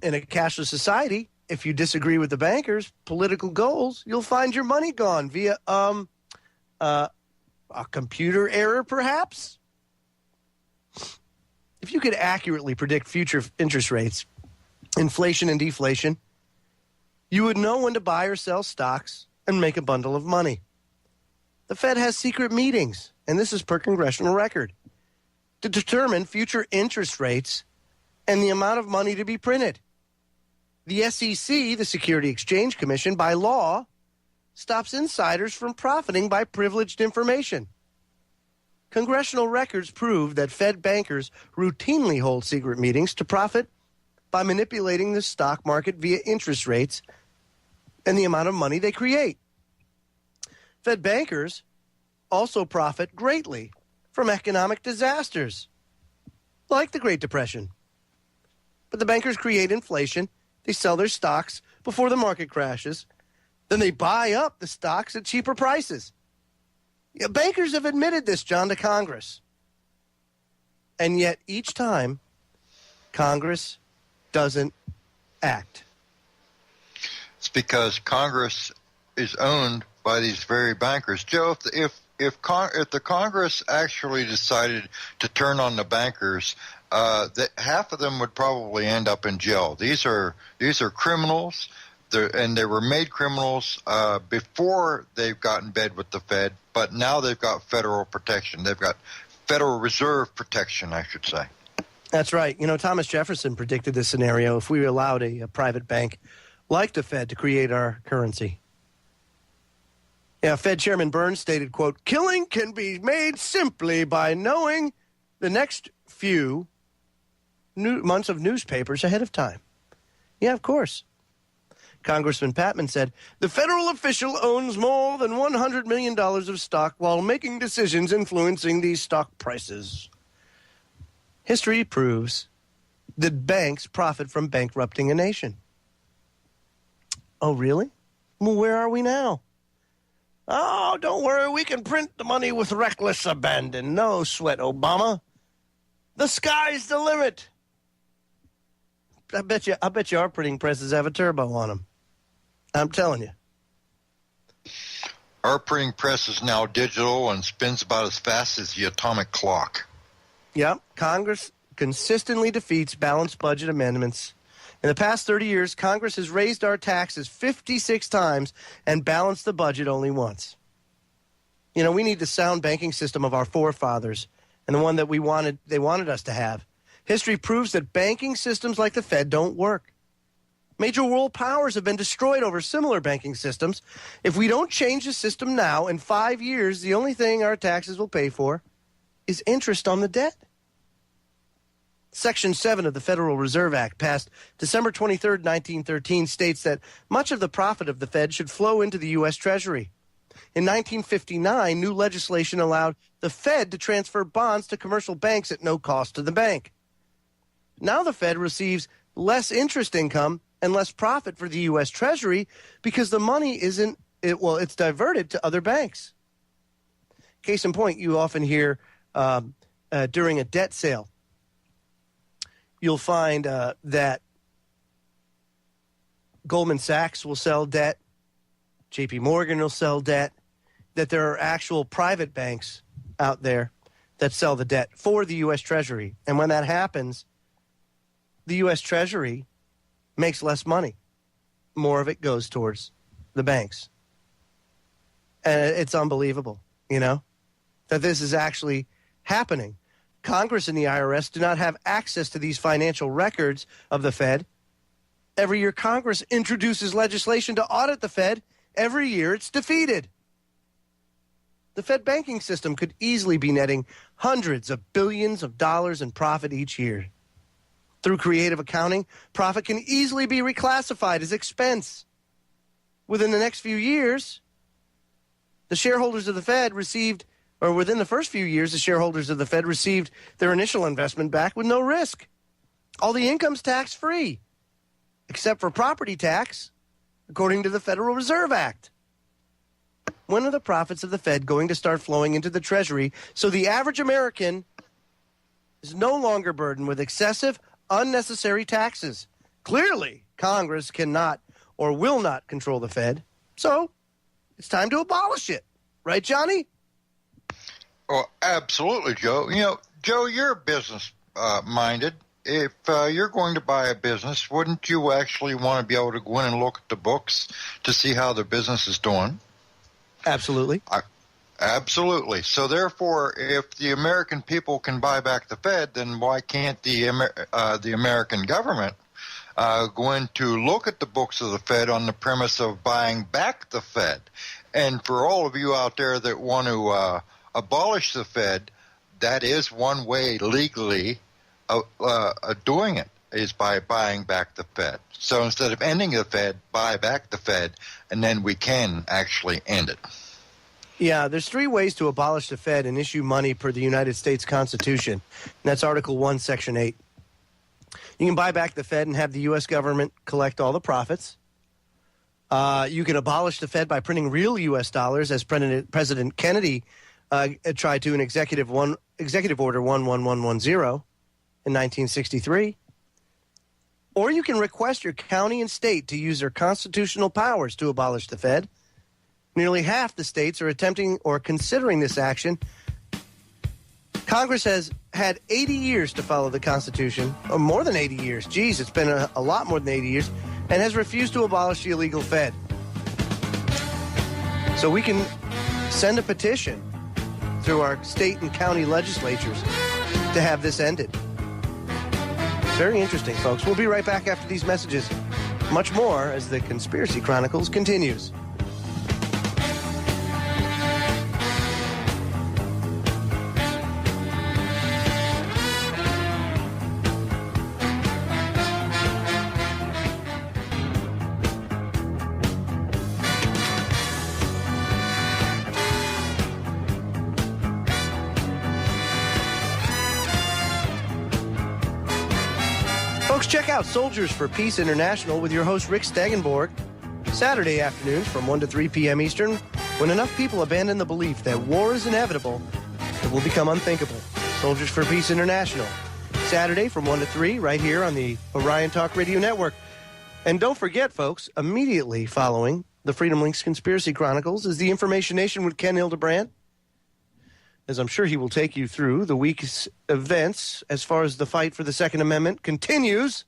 In a cashless society, if you disagree with the bankers' political goals, you'll find your money gone via a computer error, perhaps. If you could accurately predict future interest rates, inflation and deflation, you would know when to buy or sell stocks and make a bundle of money. The Fed has secret meetings, and this is per congressional record, to determine future interest rates and the amount of money to be printed. The SEC, the Security Exchange Commission, by law, stops insiders from profiting by privileged information. Congressional records prove that Fed bankers routinely hold secret meetings to profit by manipulating the stock market via interest rates and the amount of money they create. Fed bankers also profit greatly from economic disasters, like the Great Depression. But the bankers create inflation. They sell their stocks before the market crashes. Then they buy up the stocks at cheaper prices. Yeah, bankers have admitted this, John, to Congress. And yet each time, Congress doesn't act. It's because Congress is owned by these very bankers. Joe, if the Congress actually decided to turn on the bankers, that half of them would probably end up in jail. These are criminals, and they were made criminals before they've got in bed with the Fed, but now they've got federal protection. They've got Federal Reserve protection, I should say. That's right. You know, Thomas Jefferson predicted this scenario if we allowed a private bank like the Fed to create our currency. Yeah, Fed Chairman Burns stated, quote, "Killing can be made simply by knowing the next few months of newspapers ahead of time." Yeah, of course. Congressman Patman said, "The federal official owns more than $100 million of stock while making decisions influencing these stock prices." History proves that banks profit from bankrupting a nation. Oh, really? Well, where are we now? Oh, don't worry, we can print the money with reckless abandon. No sweat, Obama. The sky's the limit. I bet you our printing presses have a turbo on them. I'm telling you. Our printing press is now digital and spins about as fast as the atomic clock. Yep, Congress consistently defeats balanced budget amendments. In the past 30 years, Congress has raised our taxes 56 times and balanced the budget only once. You know, we need the sound banking system of our forefathers and the one that they wanted us to have. History proves that banking systems like the Fed don't work. Major world powers have been destroyed over similar banking systems. If we don't change the system now, in 5 years, the only thing our taxes will pay for is interest on the debt. Section 7 of the Federal Reserve Act, passed December 23, 1913, states that much of the profit of the Fed should flow into the U.S. Treasury. In 1959, new legislation allowed the Fed to transfer bonds to commercial banks at no cost to the bank. Now the Fed receives less interest income and less profit for the U.S. Treasury because the money it's diverted to other banks. Case in point, you often hear during a debt sale, you'll find that Goldman Sachs will sell debt, J.P. Morgan will sell debt, that there are actual private banks out there that sell the debt for the U.S. Treasury. And when that happens, the U.S. Treasury makes less money. More of it goes towards the banks. And it's unbelievable, you know, that this is actually happening. Congress and the IRS do not have access to these financial records of the Fed. Every year, Congress introduces legislation to audit the Fed. Every year, it's defeated. The Fed banking system could easily be netting hundreds of billions of dollars in profit each year. Through creative accounting, profit can easily be reclassified as expense. Within the next few years, the shareholders of the Fed received, or within the first few years, the shareholders of the Fed received their initial investment back with no risk. All the income's tax-free, except for property tax, according to the Federal Reserve Act. When are the profits of the Fed going to start flowing into the Treasury so the average American is no longer burdened with excessive, unnecessary taxes? Clearly, Congress cannot or will not control the Fed, so it's time to abolish it. Right, Johnny? Oh, absolutely, Joe. You know, Joe, you're business-minded. If you're going to buy a business, wouldn't you actually want to be able to go in and look at the books to see how the business is doing? Absolutely. Absolutely. So therefore, if the American people can buy back the Fed, then why can't the American government go in to look at the books of the Fed on the premise of buying back the Fed? And for all of you out there that want to abolish the Fed, that is one way legally of doing it. is by buying back the Fed. So instead of ending the Fed, buy back the Fed, and then we can actually end it. Yeah, there's 3 ways to abolish the Fed and issue money per the United States Constitution. And that's Article 1, Section 8. You can buy back the Fed and have the U.S. government collect all the profits. You can abolish the Fed by printing real U.S. dollars, as President Kennedy tried to in Executive Order 11110 in 1963. Or you can request your county and state to use their constitutional powers to abolish the Fed. Nearly half the states are attempting or considering this action. Congress has had 80 years to follow the Constitution, or more than 80 years. Geez, it's been a lot more than 80 years, and has refused to abolish the illegal Fed. So we can send a petition through our state and county legislatures to have this ended. Very interesting, folks. We'll be right back after these messages. Much more as the Conspiracy Chronicles continues. Folks, check out Soldiers for Peace International with your host, Rick Stegenborg, Saturday afternoons from 1 to 3 p.m. Eastern, when enough people abandon the belief that war is inevitable, it will become unthinkable. Soldiers for Peace International, Saturday from 1 to 3, right here on the Orion Talk Radio Network. And don't forget, folks, immediately following the Freedom Links Conspiracy Chronicles is the Information Nation with Ken Hildebrand, as I'm sure he will take you through the week's events as far as the fight for the Second Amendment continues.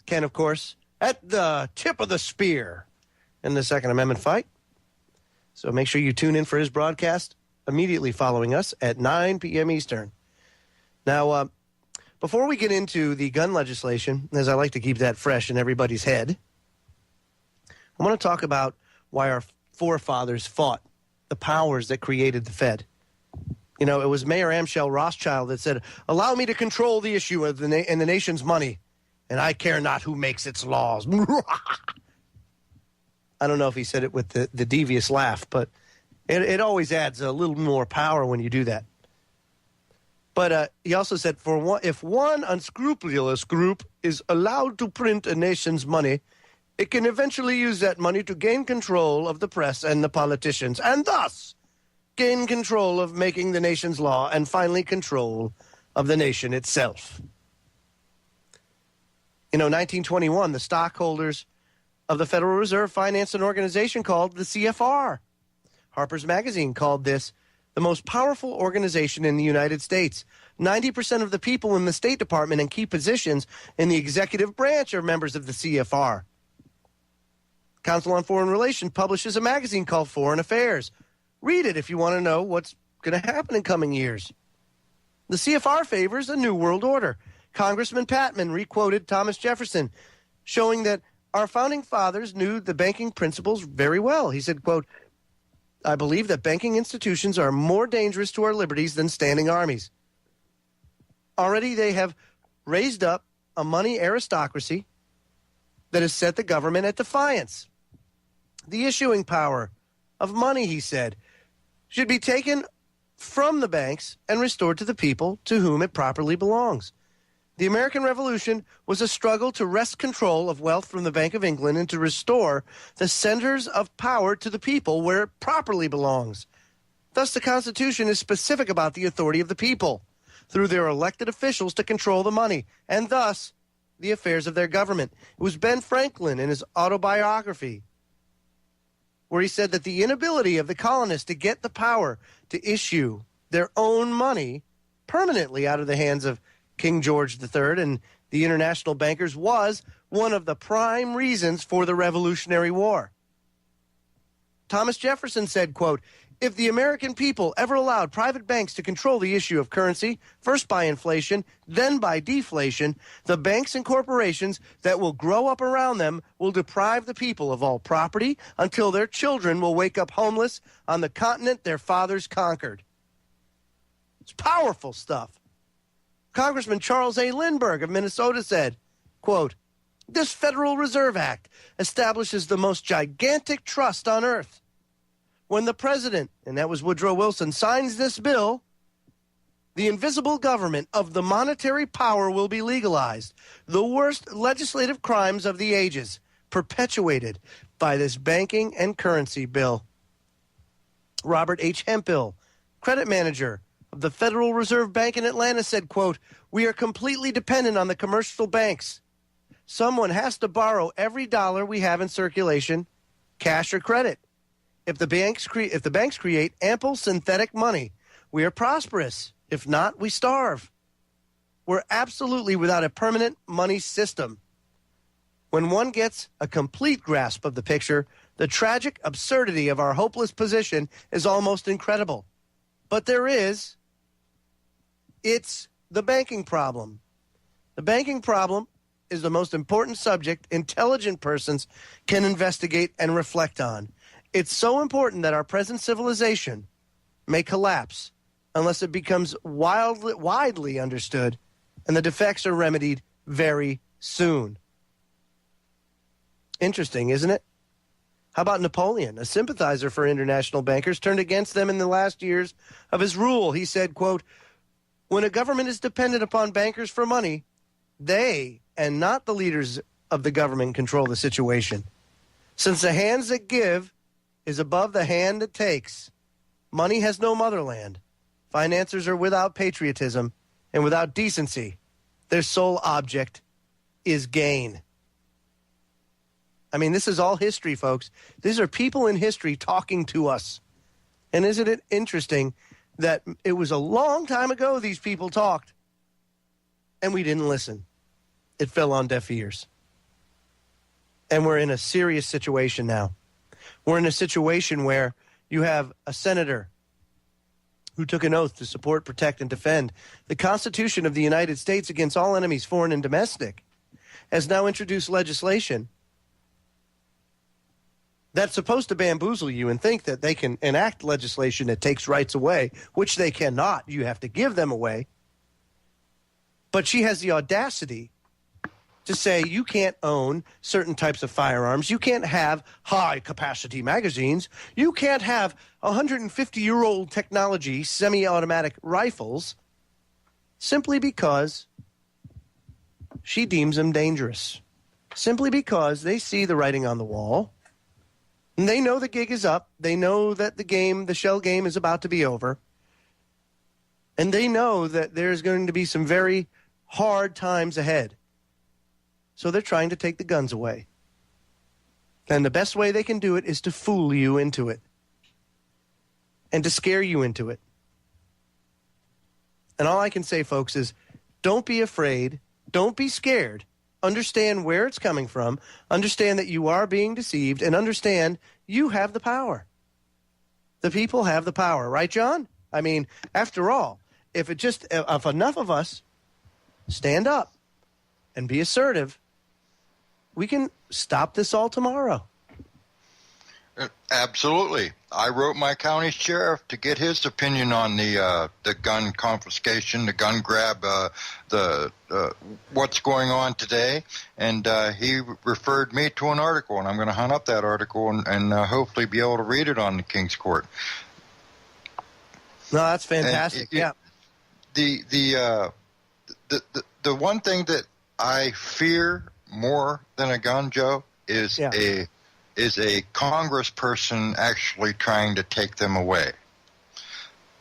Ken, of course, at the tip of the spear in the Second Amendment fight. So make sure you tune in for his broadcast immediately following us at 9 p.m. Eastern. Now, before we get into the gun legislation, as I like to keep that fresh in everybody's head, I want to talk about why our forefathers fought the powers that created the Fed. You know, it was Mayor Amschel Rothschild that said, "Allow me to control the issue of the nation's money, and I care not who makes its laws." I don't know if he said it with the devious laugh, but it always adds a little more power when you do that. But he also said, if one unscrupulous group is allowed to print a nation's money, it can eventually use that money to gain control of the press and the politicians, and thus gain control of making the nation's law, and finally control of the nation itself. You know, 1921, the stockholders of the Federal Reserve financed an organization called the CFR. Harper's Magazine called this the most powerful organization in the United States. 90% of the people in the State Department and key positions in the executive branch are members of the CFR. Council on Foreign Relations publishes a magazine called Foreign Affairs. Read it if you want to know what's going to happen in coming years. The CFR favors a new world order. Congressman Patman requoted Thomas Jefferson, showing that our founding fathers knew the banking principles very well. He said, quote, "I believe that banking institutions are more dangerous to our liberties than standing armies. Already they have raised up a money aristocracy that has set the government at defiance. The issuing power of money," he said, "should be taken from the banks and restored to the people to whom it properly belongs. The American Revolution was a struggle to wrest control of wealth from the Bank of England and to restore the centers of power to the people where it properly belongs. Thus, the Constitution is specific about the authority of the people through their elected officials to control the money and thus the affairs of their government." It was Ben Franklin in his autobiography where he said that the inability of the colonists to get the power to issue their own money permanently out of the hands of King George III and the international bankers was one of the prime reasons for the Revolutionary War. Thomas Jefferson said, quote, "If the American people ever allowed private banks to control the issue of currency, first by inflation, then by deflation, the banks and corporations that will grow up around them will deprive the people of all property until their children will wake up homeless on the continent their fathers conquered." It's powerful stuff. Congressman Charles A. Lindbergh of Minnesota said, Quote, "This Federal Reserve Act establishes the most gigantic trust on earth. When the president," and that was Woodrow Wilson, "signs this bill, the invisible government of the monetary power will be legalized. The worst legislative crimes of the ages perpetuated by this banking and currency bill." Robert H. Hemphill, credit manager of the Federal Reserve Bank in Atlanta, said, quote, "We are completely dependent on the commercial banks. Someone has to borrow every dollar we have in circulation, cash or credit. If the banks create ample synthetic money, we are prosperous. If not, we starve. We're absolutely without a permanent money system." When one gets a complete grasp of the picture, the tragic absurdity of our hopeless position is almost incredible. But it's the banking problem. The banking problem is the most important subject intelligent persons can investigate and reflect on. It's so important that our present civilization may collapse unless it becomes widely understood and the defects are remedied very soon. Interesting, isn't it? How about Napoleon, a sympathizer for international bankers, turned against them in the last years of his rule. He said, quote, "When a government is dependent upon bankers for money, they, and not the leaders of the government, control the situation. Since the hands that give is above the hand that takes, money has no motherland. Financiers are without patriotism and without decency. Their sole object is gain." I mean, this is all history, folks. These are people in history talking to us. And isn't it interesting that it was a long time ago these people talked, and we didn't listen. It fell on deaf ears. And we're in a serious situation now. We're in a situation where you have a senator who took an oath to support, protect, and defend the Constitution of the United States against all enemies, foreign and domestic, has now introduced legislation that's supposed to bamboozle you and think that they can enact legislation that takes rights away, which they cannot. You have to give them away. But she has the audacity to say you can't own certain types of firearms. You can't have high-capacity magazines. You can't have 150-year-old technology semi-automatic rifles simply because she deems them dangerous. Simply because they see the writing on the wall. And they know the gig is up. They know that the shell game is about to be over. And they know that there's going to be some very hard times ahead. So they're trying to take the guns away. And the best way they can do it is to fool you into it. And to scare you into it. And all I can say, folks, is don't be afraid. Don't be scared. Understand where it's coming from. Understand that you are being deceived. And understand you have the power. The people have the power. Right, John? I mean, after all, if enough of us stand up and be assertive, we can stop this all tomorrow. Absolutely. I wrote my county sheriff to get his opinion on the gun confiscation, the gun grab, what's going on today, and he referred me to an article, and I'm going to hunt up that article and hopefully be able to read it on the King's Court. No, that's fantastic. Yeah. The one thing that I fear more than a gun, Joe, is a congressperson actually trying to take them away.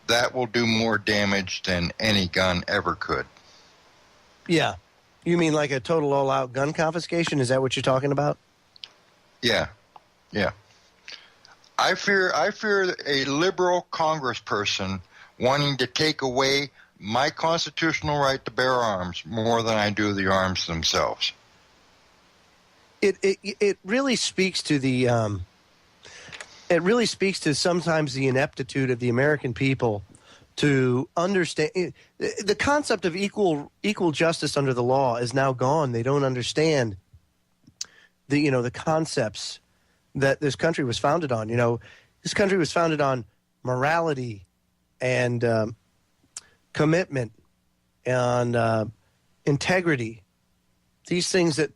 That will do more damage than any gun ever could. Yeah. You mean like a total all-out gun confiscation? Is that what you're talking about? Yeah. Yeah. I fear a liberal congressperson wanting to take away my constitutional right to bear arms more than I do the arms themselves. It really speaks to sometimes the ineptitude of the American people to understand the concept of equal justice under the law is now gone. They don't understand the concepts that this country was founded on. This country was founded on morality and commitment and integrity These things that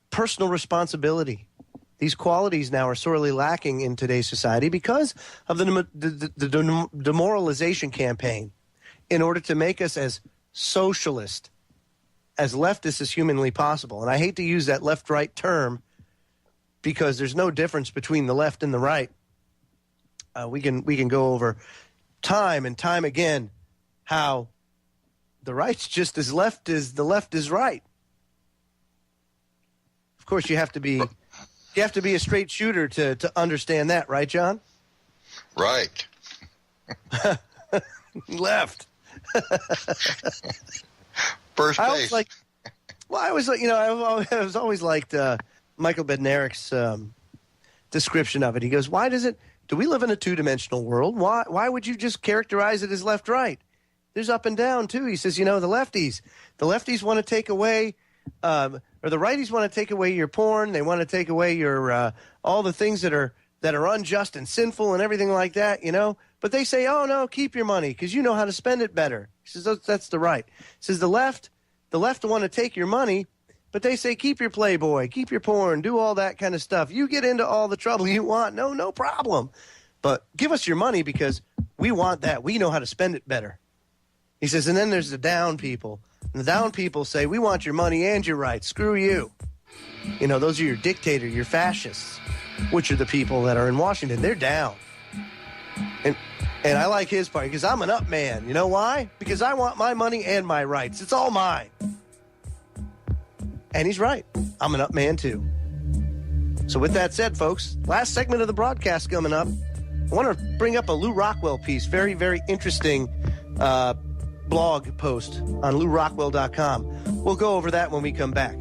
personal responsibility, these qualities now are sorely lacking in today's society because of the demoralization campaign in order to make us as socialist, as leftist as humanly possible. And I hate to use that left-right term because there's no difference between the left and the right. We can go over time and time again how the right's just as left as the left is right. Of course, you have to be a straight shooter to understand that, right, John? Right. Left. First base. I was always liked Michael Bednarik's description of it. He goes, do we live in a two-dimensional world? Why would you just characterize it as left-right? There's up and down, too. He says, the lefties want to take away, or the righties want to take away your porn. They want to take away your, all the things that are unjust and sinful and everything like that, But they say, oh, no, keep your money because you know how to spend it better. He says, that's the right. He says, the left want to take your money, but they say, keep your Playboy, keep your porn, do all that kind of stuff. You get into all the trouble you want. No problem. But give us your money because we want that. We know how to spend it better. He says, and then there's the down people. And the down people say, we want your money and your rights. Screw you. Those are your dictators, your fascists, which are the people that are in Washington. They're down. And I like his part because I'm an up man. You know why? Because I want my money and my rights. It's all mine. And he's right. I'm an up man, too. So with that said, folks, last segment of the broadcast coming up. I want to bring up a Lou Rockwell piece. Very, very interesting blog post on LouRockwell.com. We'll go over that when we come back.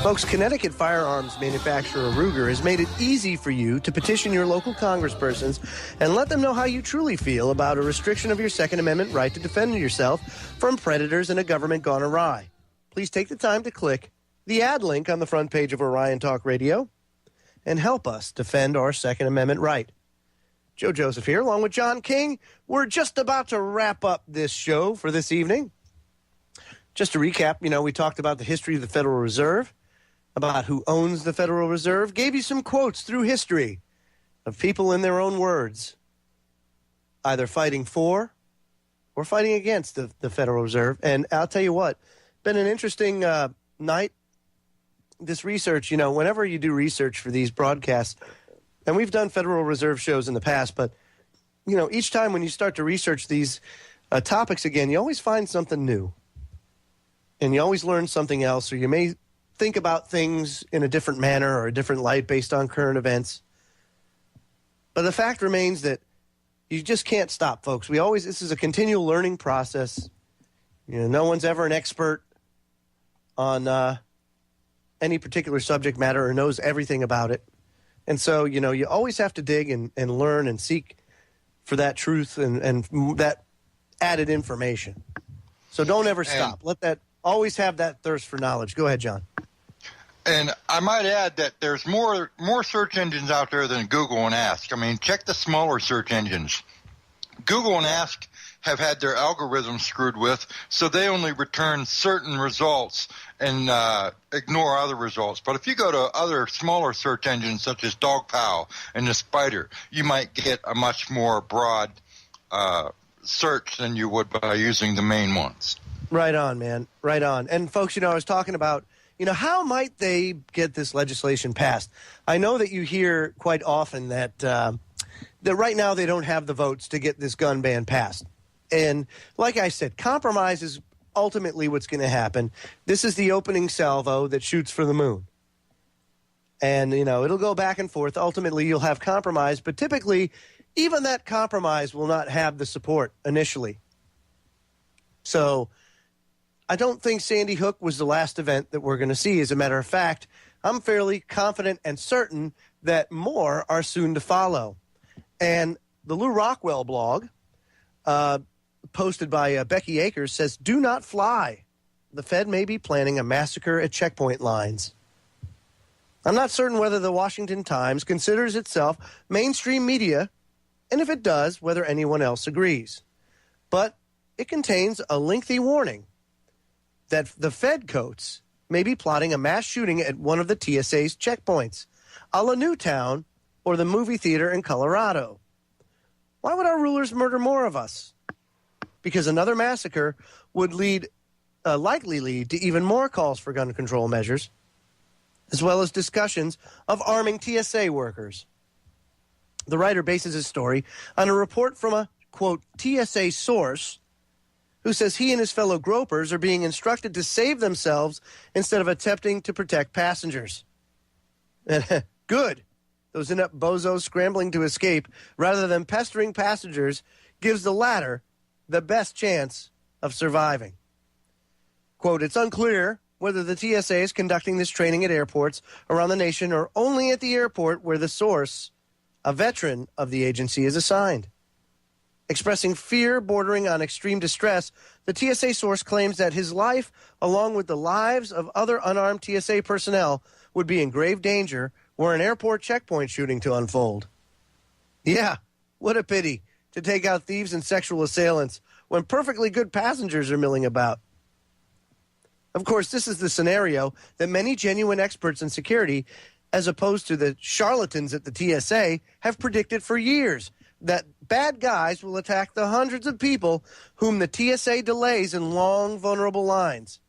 Folks, Connecticut firearms manufacturer Ruger has made it easy for you to petition your local congresspersons and let them know how you truly feel about a restriction of your Second Amendment right to defend yourself from predators and a government gone awry. Please take the time to click the ad link on the front page of Orion Talk Radio and help us defend our Second Amendment right. Joe Joseph here, along with John King. We're just about to wrap up this show for this evening. Just to recap, we talked about the history of the Federal Reserve, about who owns the Federal Reserve, gave you some quotes through history of people in their own words, either fighting for or fighting against the Federal Reserve. And I'll tell you what, been an interesting night. This research, whenever you do research for these broadcasts, and we've done Federal Reserve shows in the past, but, each time when you start to research these topics again, you always find something new. And you always learn something else, or you may think about things in a different manner or a different light based on current events. But the fact remains that you just can't stop, folks. This is a continual learning process. No one's ever an expert on any particular subject matter or knows everything about it. And so, you always have to dig and learn and seek for that truth and that added information. So don't ever stop. Always have that thirst for knowledge. Go ahead, John. And I might add that there's more search engines out there than Google and Ask. I mean, check the smaller search engines. Google and Ask have had their algorithms screwed with, so they only return certain results and ignore other results. But if you go to other smaller search engines such as DogPal and the Spider, you might get a much more broad search than you would by using the main ones. Right on, man. Right on. And folks, I was talking about, how might they get this legislation passed? I know that you hear quite often that that right now they don't have the votes to get this gun ban passed. And like I said, compromise is ultimately what's going to happen. This is the opening salvo that shoots for the moon. And, it'll go back and forth. Ultimately, you'll have compromise. But typically, even that compromise will not have the support initially. So I don't think Sandy Hook was the last event that we're going to see. As a matter of fact, I'm fairly confident and certain that more are soon to follow. And the Lou Rockwell blog posted by Becky Akers says, "Do not fly. The Fed may be planning a massacre at checkpoint lines." I'm not certain whether the Washington Times considers itself mainstream media, and if it does, whether anyone else agrees. But it contains a lengthy warning that the Fed coats may be plotting a mass shooting at one of the TSA's checkpoints, a la Newtown or the movie theater in Colorado. Why would our rulers murder more of us? Because another massacre would likely lead to even more calls for gun control measures, as well as discussions of arming TSA workers. The writer bases his story on a report from a, quote, TSA source who says he and his fellow gropers are being instructed to save themselves instead of attempting to protect passengers. Good. Those inept bozos scrambling to escape rather than pestering passengers gives the latter the best chance of surviving. Quote, it's unclear whether the TSA is conducting this training at airports around the nation or only at the airport where the source, a veteran of the agency, is assigned. Expressing fear bordering on extreme distress, the TSA source claims that his life, along with the lives of other unarmed TSA personnel, would be in grave danger were an airport checkpoint shooting to unfold. Yeah, what a pity to take out thieves and sexual assailants when perfectly good passengers are milling about. Of course, this is the scenario that many genuine experts in security, as opposed to the charlatans at the TSA, have predicted for years, that bad guys will attack the hundreds of people whom the TSA delays in long, vulnerable lines.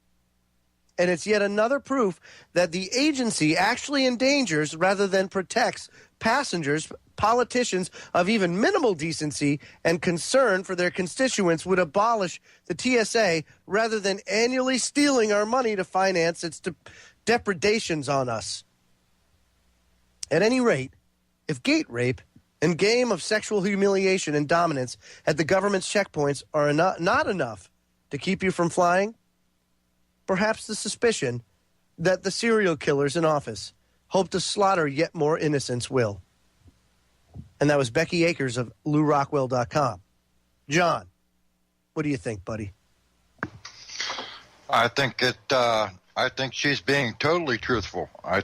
And it's yet another proof that the agency actually endangers rather than protects passengers. Politicians of even minimal decency and concern for their constituents would abolish the TSA rather than annually stealing our money to finance its depredations on us. At any rate, if gate rape and game of sexual humiliation and dominance at the government's checkpoints are not enough to keep you from flying, perhaps the suspicion that the serial killers in office hope to slaughter yet more innocents will. And that was Becky Akers of LouRockwell.com. John, what do you think, buddy? I think she's being totally truthful. I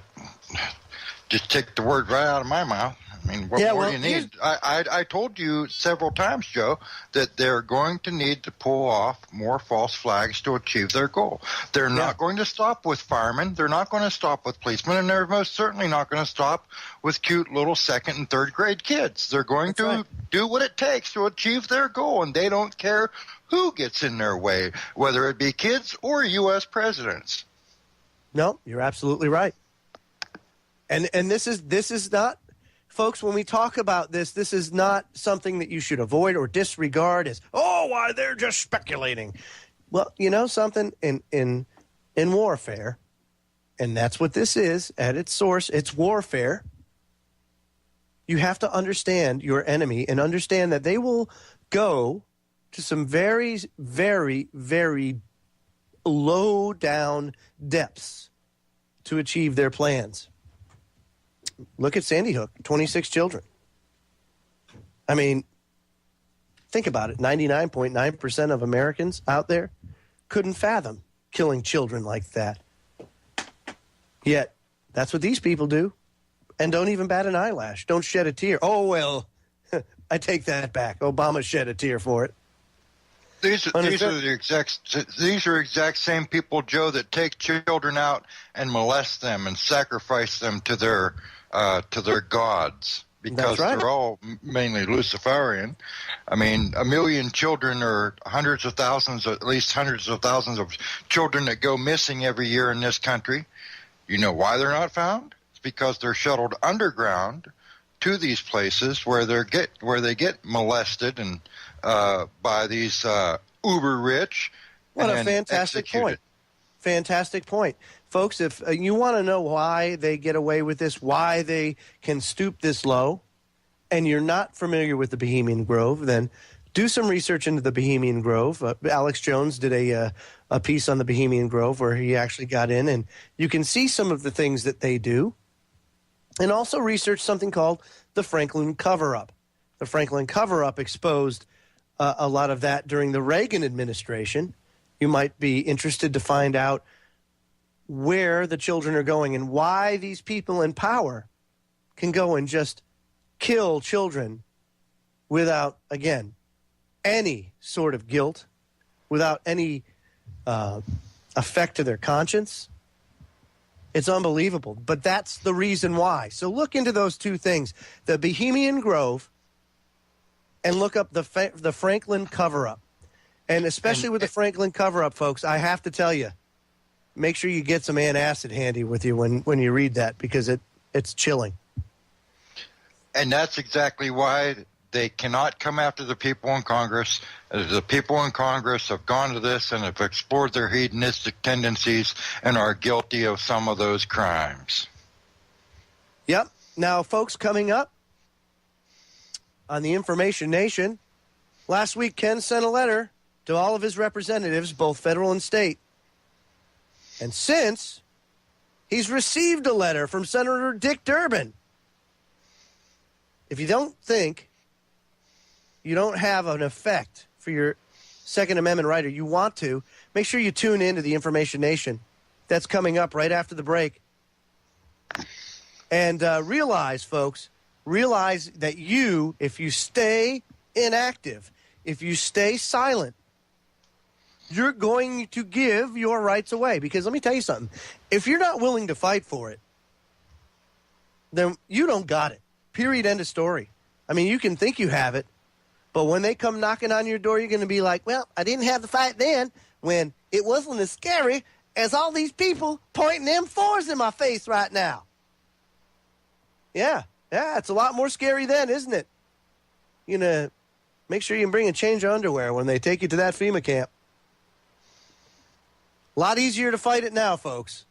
just take the word right out of my mouth. I mean, what more do you need? I told you several times, Joe, that they're going to need to pull off more false flags to achieve their goal. They're not going to stop with firemen. They're not going to stop with policemen. And they're most certainly not going to stop with cute little second and third grade kids. They're going to do what it takes to achieve their goal, and they don't care who gets in their way, whether it be kids or U.S. presidents. No, you're absolutely right. And this is not... Folks, when we talk about this, this is not something that you should avoid or disregard as, why, they're just speculating. Well, you know something? In warfare, and that's what this is at its source, it's warfare. You have to understand your enemy and understand that they will go to some very, very, very low down depths to achieve their plans. Look at Sandy Hook, 26 children. I mean, think about it. 99.9% of Americans out there couldn't fathom killing children like that. Yet, that's what these people do. And don't even bat an eyelash. Don't shed a tear. Oh, well, I take that back. Obama shed a tear for it. These are the exact same people, Joe, that take children out and molest them and sacrifice them to their gods, because they're all mainly Luciferian. I mean, 1 million children or hundreds of thousands of children that go missing every year in this country. You know why they're not found? It's because they're shuttled underground to these places where they get molested and by these uber rich. What a fantastic point. Fantastic point. Folks, if you want to know why they get away with this, why they can stoop this low, and you're not familiar with the Bohemian Grove, then do some research into the Bohemian Grove. Alex Jones did a piece on the Bohemian Grove where he actually got in, and you can see some of the things that they do. And also research something called the Franklin Cover-Up. The Franklin Cover-Up exposed a lot of that during the Reagan administration. You might be interested to find out where the children are going and why these people in power can go and just kill children without, again, any sort of guilt, without any effect to their conscience. It's unbelievable, but that's the reason why. So look into those two things, the Bohemian Grove, and look up the Franklin cover-up. And especially with the Franklin cover-up, folks, I have to tell you, make sure you get some antacid handy with you when you read that, because it's chilling. And that's exactly why they cannot come after the people in Congress. The people in Congress have gone to this and have explored their hedonistic tendencies and are guilty of some of those crimes. Yep. Now, folks, coming up on the Information Nation, last week Ken sent a letter to all of his representatives, both federal and state. And since, he's received a letter from Senator Dick Durbin. If you don't think you don't have an effect for your Second Amendment right, or you want to, make sure you tune in to the Information Nation. That's coming up right after the break. And realize, folks, that you, if you stay inactive, if you stay silent, you're going to give your rights away. Because let me tell you something. If you're not willing to fight for it, then you don't got it. Period. End of story. I mean, you can think you have it, but when they come knocking on your door, you're going to be like, well, I didn't have the fight then when it wasn't as scary as all these people pointing M4s in my face right now. Yeah, it's a lot more scary then, isn't it? You're going to make sure you can bring a change of underwear when they take you to that FEMA camp. A lot easier to fight it now, folks.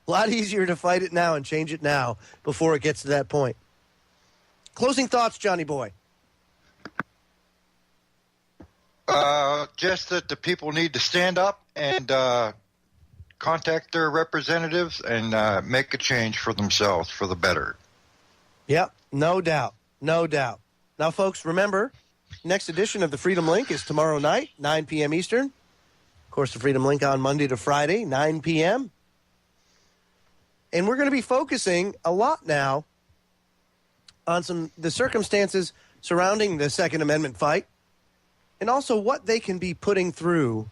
A lot easier to fight it now and change it now before it gets to that point. Closing thoughts, Johnny Boy. Just that the people need to stand up and contact their representatives and make a change for themselves for the better. Yep, no doubt. No doubt. Now, folks, remember, next edition of the Freedom Link is tomorrow night, 9 p.m. Eastern. Of course, the Freedom Link on Monday to Friday, 9 p.m. And we're going to be focusing a lot now on the circumstances surrounding the Second Amendment fight, and also what they can be putting through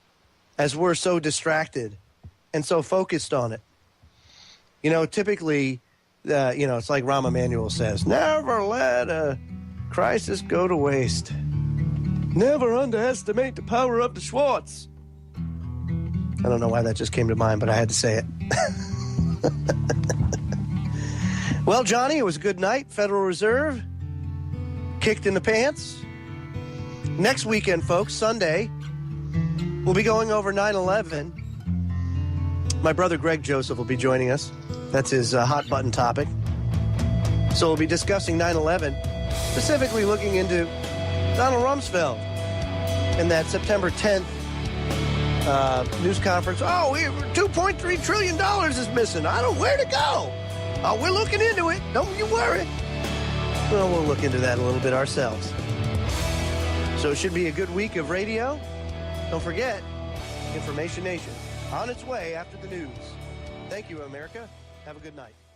as we're so distracted and so focused on it. You know, typically, it's like Rahm Emanuel says, never let a crisis go to waste. Never underestimate the power of the Schwartz. I don't know why that just came to mind, but I had to say it. Well, Johnny, it was a good night. Federal Reserve kicked in the pants. Next weekend, folks, Sunday, we'll be going over 9/11. My brother Greg Joseph will be joining us. That's his hot button topic. So we'll be discussing 9/11, specifically looking into Donald Rumsfeld and that September 10th news conference. Oh, $2.3 trillion is missing. I don't know where to go. Oh, we're looking into it. Don't you worry. Well, we'll look into that a little bit ourselves. So it should be a good week of radio. Don't forget, Information Nation on its way after the news. Thank you, America. Have a good night.